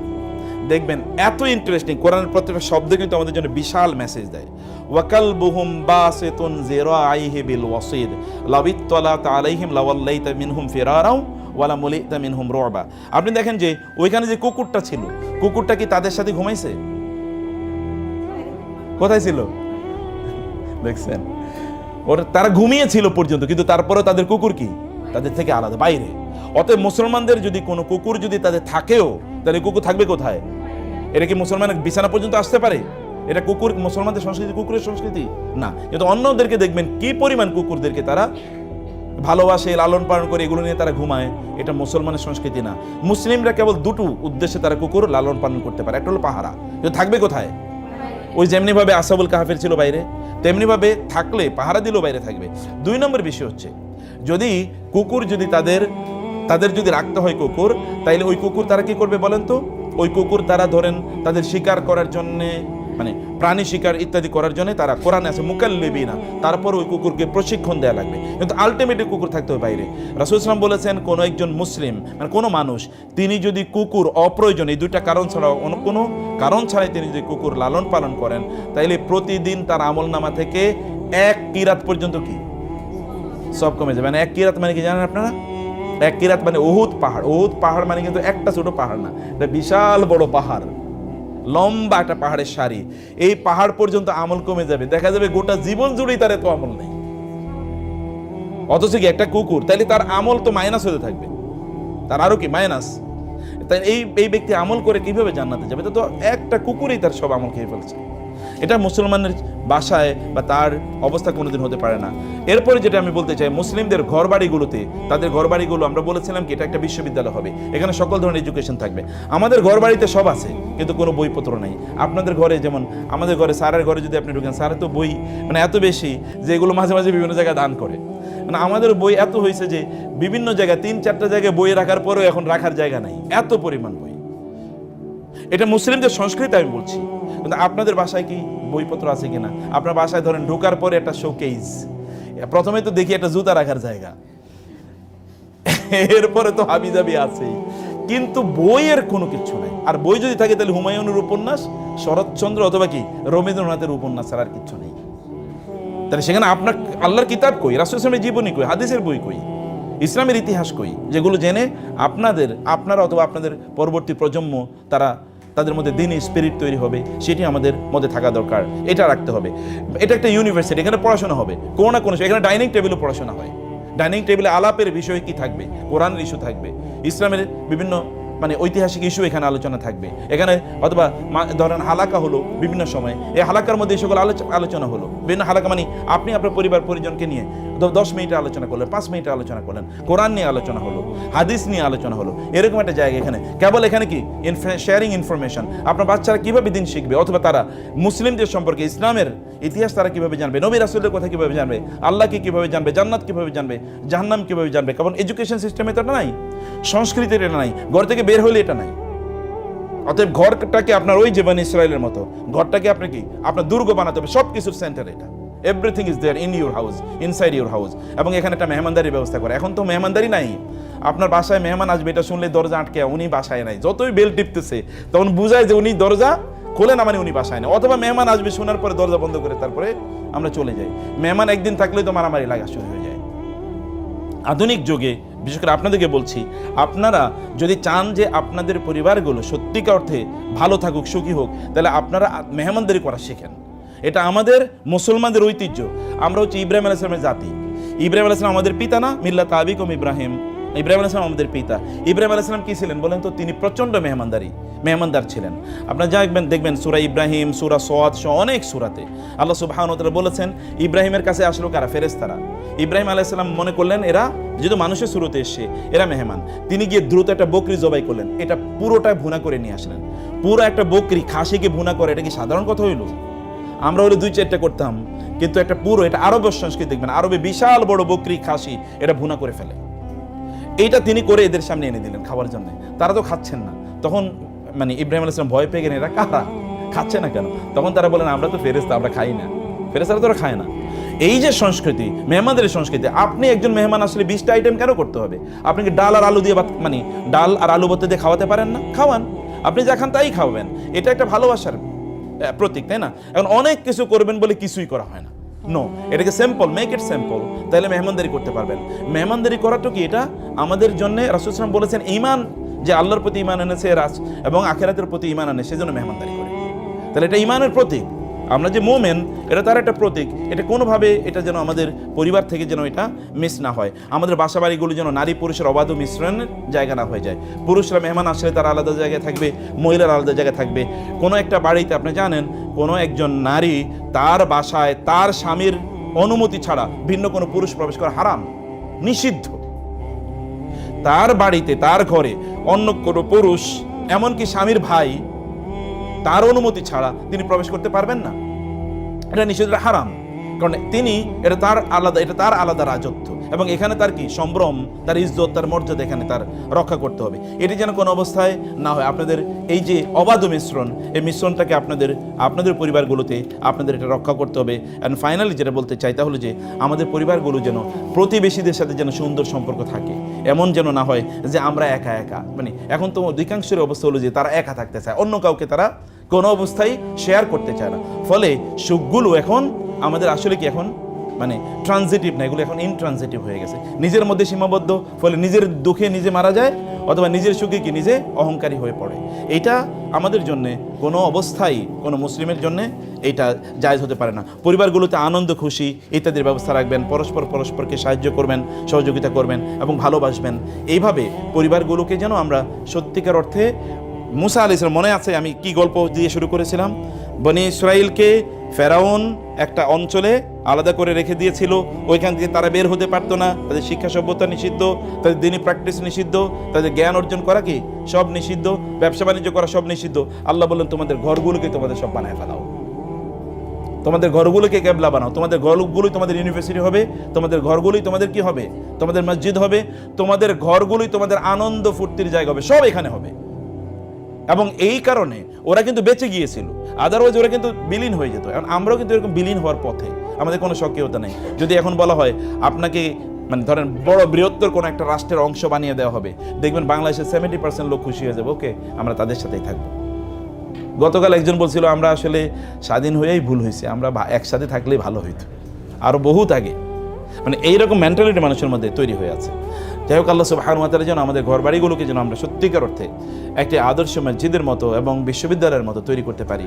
দেখবেন এত ইন্টারেস্টিং, কোরআনের প্রত্যেকটা শব্দ কিন্তু আমাদের জন্য বিশাল মেসেজ দেয়। ওয়াকালবুহুম বাসিতুন যিরাইহি বিল ওয়াসিদ লাবিত্তালাত আলাইহিম লাওয়াল্লাইতা মিনহুম ফিরারাও ওয়ালা মুলিতা মিনহুম রুবা। আপনি দেখেন যে ওইখানে যে কুকুরটা ছিল, কুকুরটা কি তাদের সাথে ঘুমাইছে? কোথায় ছিল? দেখছেন, ওরা তারা ঘুমিয়েছিল পর্যন্ত, কিন্তু তারপরেও তাদের কুকুর কি তাদের থেকে আলাদা, বাইরে। অতএব মুসলমানদের যদি কোনো কুকুর যদি তাদের থাকেও, তাহলে কুকুর থাকবে কোথায়? এটা কি মুসলমানের বিছানা পর্যন্ত আসতে পারে? এটা কুকুর মুসলমানদের সংস্কৃতি, কুকুরের সংস্কৃতি না। কিন্তু অন্যদেরকে দেখবেন কি পরিমাণ কুকুরদেরকে তারা ভালোবাসে, লালন পালন করে, এগুলো নিয়ে তারা ঘুমায়। এটা মুসলমানের সংস্কৃতি না। মুসলিমরা কেবল দুটো উদ্দেশ্যে তারা কুকুর লালন পালন করতে পারে, একটা হলো পাহারা। কিন্তু থাকবে কোথায়? ওই যেমনি ভাবে আসহাবুল কাহাফের ছিল বাইরে, তেমনি ভাবে থাকলে পাহারা দিলেও বাইরে থাকবে। 2 নম্বর বিষয় হচ্ছে, যদি কুকুর যদি তাদের যদি রাখতে হয় কুকুর, তাইলে ওই কুকুর তারা কি করবে বলেন তো? ওই কুকুর তারা ধরেন তাদের শিকার করার জন্যে, মানে প্রাণী শিকার ইত্যাদি করার জন্য তারা, কোরআনে আছে মুকাল্লিবিনা, তারপর ওই কুকুরকে প্রশিক্ষণ দেওয়া লাগবে। কিন্তু আলটিমেটলি কুকুর থাকতে হবে বাইরে। রাসূল সাল্লাল্লাহু আলাইহি ওয়াসাল্লাম বলেছেন, কোনো একজন মুসলিম মানে কোনো মানুষ তিনি যদি কুকুর অপ্রয়োজন, এই 2টা কারণ ছাড়াও অন্য কোনো কারণ ছাড়াই তিনি যদি কুকুর লালন পালন করেন, তাইলে প্রতিদিন তার আমলনামা থেকে 1 কিরাত পর্যন্ত কি সব কমে যাবে। মানে 1 কিরাত মানে কি জানেন আপনারা? 1 কিরাত মানে উহুদ পাহাড়। উহুদ পাহাড় মানে কিন্তু একটা ছোট পাহাড় না, এটা বিশাল বড় পাহাড়, লম্বা একটা পাহাড়ের সারি। এই পাহাড় পর্যন্ত আমল কমে যাবে, দেখা যাবে গোটা জীবন জুড়েই তার এত আমল নেই। অথচ কি একটা কুকুর, তাইলে তার আমল তো মাইনাস হতে থাকবে, তার আরো কি মাইনাস। তাই এই ব্যক্তি আমল করে কিভাবে জান্নাতে যাবে? তো একটা কুকুরই তার সব আমল খেয়ে ফেলছে। এটা মুসলমানের বাসায় বা তার অবস্থা কোনোদিন হতে পারে না। এরপরে যেটা আমি বলতে চাই, মুসলিমদের ঘরবাড়িগুলোতে, তাদের ঘরবাড়িগুলো আমরা বলেছিলাম কি এটা একটা বিশ্ববিদ্যালয় হবে, এখানে সকল ধরনের এডুকেশন থাকবে। আমাদের ঘরবাড়িতে সব আছে, কিন্তু কোনো বইপত্র নেই। আপনাদের ঘরে যেমন আমাদের ঘরে, স্যারের ঘরে যদি আপনি ঢুকেন, স্যারের তো বই মানে এত বেশি যে এগুলো মাঝে মাঝে বিভিন্ন জায়গায় দান করে। মানে আমাদের বই এত হয়েছে যে বিভিন্ন জায়গায় 3-4টা জায়গায় বই রাখার পরেও এখন রাখার জায়গা নাই, এত পরিমাণ বই। এটা মুসলিমদের সংস্কৃতি আমি বলছি। কিন্তু আপনাদের বাসায় কি বইপত্র আছে কিনা? আপনার বাসায় ধরেন ঢোকার পরে একটা শোকেস, প্রথমে তো দেখি একটা জুতা রাখার জায়গা, এরপরে তো হাবিজাবি আছেই, কিন্তু বইয়ের কোনো কিছু নাই। আর বই যদি থাকে তাহলে হুমায়ুনের উপন্যাস, শরৎচন্দ্র অথবা কি রবীন্দ্রনাথের উপন্যাস ছাড়া আর কিচ্ছু নেই। তাহলে সেখানে আপনার আল্লাহর কিতাব কই, রাসূল সাল্লাল্লাহু আলাইহি ওয়াসাল্লামের জীবনী কই, হাদিসের বই কই, ইসলামের ইতিহাস কই, যেগুলো জেনে আপনারা অথবা আপনাদের পরবর্তী প্রজন্ম তাদের মধ্যে দিনই স্পিরিট তৈরি হবে, সেটি আমাদের মধ্যে থাকা দরকার। এটা রাখতে হবে। এটা একটা ইউনিভার্সিটি, এখানে পড়াশোনা হবে কোনো না কোনো, এখানে ডাইনিং টেবিলে পড়াশোনা হয়। ডাইনিং টেবিলে আলাপের বিষয় কি থাকবে? কোরআনের ইস্যু থাকবে, ইসলামের বিভিন্ন মানে ঐতিহাসিক ইস্যু এখানে আলোচনা থাকবে। এখানে অথবা ধরেন হালাকা হলো বিভিন্ন সময়, এই হালাকার মধ্যে এই সকল আলোচনা হলো। বিভিন্ন হালাকা মানে আপনি আপনার পরিবার পরিজনকে নিয়ে 10 মিনিটে আলোচনা করলেন, 5 মিনিটে আলোচনা করলেন, কোরআন নিয়ে আলোচনা হলো, হাদিস নিয়ে আলোচনা হলো, এরকম একটা জায়গা এখানে। কেবল এখানে কি শেয়ারিং ইনফরমেশন, আপনার বাচ্চারা কিভাবে দিন শিখবে, অথবা তারা মুসলিমদের সম্পর্কে, ইসলামের ইতিহাস তারা কিভাবে জানবে, নবী রাসূলের কথা কিভাবে জানবে, আল্লাহকে কিভাবে জানবে, জান্নাত কিভাবে জানবে, জাহান্নাম কিভাবে জানবে। কারণ এডুকেশন সিস্টেমে এটা নাই, সংস্কৃতির এটা নাই, ঘর থেকে বের হলে এটা নাই। অতএব ঘরটাকে আপনার ওই যে বনি ইসরায়েলের মতো ঘরটাকে আপনি কি আপনার দুর্গ বানাতে হবে, সব কিছুর সেন্টার এটা। Everything is there in your house, inside your house. এবং এখানে একটা মেহমানদারির ব্যবস্থা করে। এখন তো মেহমানদারি নাই, আপনার বাসায় মেহমান আসবে এটা শুনলে দরজা আটকে, উনি বাসায় নাই, যতই বেল টিপতেছে তখন বুঝায় যে উনি দরজা খোলে না, মানে উনি বাসায় নেই। অথবা মেহমান আসবে শোনার পরে দরজা বন্ধ করে তারপরে আমরা চলে যাই। মেহমান একদিন থাকলেই তো মারামারি লাগা শুরু হয়ে যায়। আধুনিক যুগে বিশেষ করে আপনাদেরকে বলছি, আপনারা যদি চান যে আপনাদের পরিবারগুলো সত্যিকার অর্থে ভালো থাকুক, সুখী হোক, তাহলে আপনারা মেহমানদারি করা শেখেন। এটা আমাদের মুসলমানদের ঐতিহ্য। আমরা হচ্ছে ইব্রাহিম আলাইহিস সালামের জাতি। ইব্রাহিম আলাইহিস সালাম আমাদের পিতা না? মিল্লাত আবিকুম ইব্রাহিম। ইব্রাহিম আলাইহিস সালাম আমাদের পিতা। ইব্রাহিম আলাইহিস সালাম কি ছিলেন বলেন তো? তিনি প্রচণ্ড মেহমানদার ছিলেন। আপনারা দেখবেন সূরা ইব্রাহিম, সূরা সওয়াদ সহ অনেক সূরাতে আল্লাহ সুবহানাহু ওয়া তাআলা বলেছেন, ইব্রাহিমের কাছে আসলো কারা? ফেরেশতারা। ইব্রাহিম আলাইহিস সালাম মনে করলেন এরা যেহেতু মানুষের শুরুতে এসে এরা মেহমান, তিনি গিয়ে দ্রুত একটা বকরি জবাই করলেন। এটা পুরোটা ভুনা করে নিয়ে আসলেন। পুরো একটা বকরি খাসিকে ভুনা করে, এটা কি সাধারণ কথা হইল? আমরা হলে 2-4টা করতাম, কিন্তু একটা পুরো, এটা আরবের সংস্কৃতি দেখবেন, আরবে বিশাল বড় বকরি খাসি এটা ভুনা করে ফেলে। এইটা তিনি করে এদের সামনে এনে দিলেন খাওয়ার জন্য। তারা তো খাচ্ছেন না। তখন মানে ইব্রাহিম আলাইহিস সালাম ভয় পেয়ে গেলেন, এরা কারা, খাচ্ছে না কেন? তখন তারা বলেন, আমরা তো ফেরেশতা, আমরা খাই না। ফেরেশতারা তো ওরা খায় না। এই যে সংস্কৃতি, মেহমানদের সংস্কৃতি, আপনি একজন মেহমান আসলে 20টা আইটেম কেন করতে হবে? আপনি কি ডাল আর আলু দিয়ে মানে ডাল আর আলু ভর্তা দিয়ে খাওয়াতে পারেন না? খাওয়ান, আপনি যা খান তাই খাওয়াবেন। এটা একটা ভালোবাসার প্রতীক, তাই না? এখন অনেক কিছু করবেন বলে কিছুই করা হয় না। নো, এটাকে সিম্পল, মেক ইট সিম্পল, তাহলে মেহমানদারি করতে পারবেন। মেহমানদারি করাটা কি? এটা আমাদের জন্য রাসূল সাল্লাল্লাহু আলাইহি ওয়াসাল্লাম বলেছেন, ঈমান, যে আল্লাহর প্রতি ঈমান এনেছে এবং আখিরাতের প্রতি ঈমান আনে, সেজন্য মেহমানদারি করে। তাহলে এটা ঈমানের প্রতীক। আমরা যে মুমিন, এটা তার একটা প্রতীক। এটা কোনোভাবে এটা যেন আমাদের পরিবার থেকে যেন এটা মিস না হয়। আমাদের বাসা বাড়িগুলো যেন নারী পুরুষের অবাধ মিশ্রণের জায়গা না হয়ে যায়। পুরুষরা মেহমান আসলে তারা আলাদা জায়গায় থাকবে, মহিলারা আলাদা জায়গায় থাকবে। কোনো একটা বাড়িতে আপনি জানেন, কোনো একজন নারী তার বাসায় তার স্বামীর অনুমতি ছাড়া ভিন্ন কোনো পুরুষ প্রবেশ করা হারাম, নিষিদ্ধ। তার বাড়িতে, তার ঘরে অন্য কোনো পুরুষ, এমনকি স্বামীর ভাই, তার অনুমতি ছাড়া তিনি প্রবেশ করতে পারবেন না। এটা নিষিদ্ধ, হারাম। কারণ এটা তার আলাদা রাজত্ব, এবং এখানে তার কি সম্ভ্রম, তার ইজ্জত, তার মর্যাদা এখানে তার রক্ষা করতে হবে। এটি যেন কোনো অবস্থায় না হয়। আপনাদের এই যে অবাধ মিশ্রণ, এই মিশ্রণটাকে আপনাদের পরিবারগুলোতে আপনাদের এটা রক্ষা করতে হবে। অ্যান্ড ফাইনালি যেটা বলতে চাই তা হলো যে আমাদের পরিবারগুলো যেন প্রতিবেশীদের সাথে যেন সুন্দর সম্পর্ক থাকে। এমন যেন না হয় যে আমরা একা একা, মানে এখন তো অধিকাংশের অবস্থা হলো যে তারা একা থাকতে চায়, অন্য কাউকে তারা কোনো অবস্থায় শেয়ার করতে চায় না। ফলে সুখগুলো এখন আমাদের আসলে কি এখন মানে ট্রানজিটিভ না, এগুলো এখন ইনট্রানজিটিভ হয়ে গেছে, নিজের মধ্যে সীমাবদ্ধ। ফলে নিজের দুঃখে নিজে মারা যায়, অথবা নিজের সুখে কি নিজে অহংকারী হয়ে পড়ে। এটা আমাদের জন্য কোনো অবস্থায়, কোনো মুসলিমের জন্য এটা জায়েজ হতে পারে না। পরিবারগুলোতে আনন্দ, খুশি ইত্যাদির ব্যবস্থা রাখবেন, পরস্পরকে সাহায্য করবেন, সহযোগিতা করবেন এবং ভালোবাসবেন। এইভাবে পরিবারগুলোকে যেন আমরা সত্যিকার অর্থে, মুসা আলাইহিস সালাম, মনে আছে আমি কি গল্প দিয়ে শুরু করেছিলাম? বনি ইসরাইলকে ফেরাউন একটা অঞ্চলে আলাদা করে রেখে দিয়েছিল, ওইখান থেকে তারা বের হতে পারতো না। তাদের শিক্ষা সভ্যতা নিষিদ্ধ, তাদের দিনী প্র্যাকটিস নিষিদ্ধ, তাদের জ্ঞান অর্জন করা কি সব নিষিদ্ধ, ব্যবসা বাণিজ্য করা সব নিষিদ্ধ। আল্লাহ বললেন, তোমাদের ঘরগুলোকে তোমাদের সব বানায় ফেলাও, তোমাদের ঘরগুলোকে কেবলা বানাও, তোমাদের ঘরগুলোই তোমাদের ইউনিভার্সিটি হবে, তোমাদের ঘরগুলোই তোমাদের কি হবে, তোমাদের মসজিদ হবে, তোমাদের ঘরগুলোই তোমাদের আনন্দ ফুর্তির জায়গা হবে, সব এখানে হবে। এবং এই কারণে ওরা কিন্তু বেঁচে গিয়েছিল, আদারওয়াইজ ওরা কিন্তু বিলীন হয়ে যেত। এখন আমরাও কিন্তু এরকম বিলীন হওয়ার পথে, আমাদের কোনো সক্রিয়তা নেই। যদি এখন বলা হয় আপনাকে, মানে ধরেন বড় বৃহত্তর কোনো একটা রাষ্ট্রের অংশ বানিয়ে দেওয়া হবে, দেখবেন বাংলাদেশের 70% লোক খুশি হয়ে যাবে, ওকে আমরা তাদের সাথেই থাকবো। গতকাল একজন বলছিল, আমরা আসলে স্বাধীন হয়েই ভুল হয়েছে, আমরা একসাথে থাকলেই ভালো হইতো, আরও বহুত আগে। মানে এইরকম মেন্টালিটি মানুষের মধ্যে তৈরি হয়ে আছে। যাই হোক, আল্লাহ সুবহানাহু ওয়া তাআলা যেন আমাদের ঘরবাড়িগুলোকে যেন আমরা সত্যিকার অর্থে একটি আদর্শ মসজিদের মতো এবং বিশ্ববিদ্যালয়ের মতো তৈরি করতে পারি,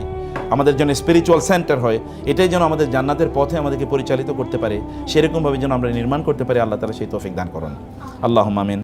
আমাদের জন্য স্পিরিচুয়াল সেন্টার হয়, এটাই যেন আমাদের জান্নাতের পথে আমাদেরকে পরিচালিত করতে পারে, সেরকমভাবে যেন আমরা নির্মাণ করতে পারি। আল্লাহ তাআলা সেই তৌফিক দান করুন। আল্লাহুম্মা আমিন।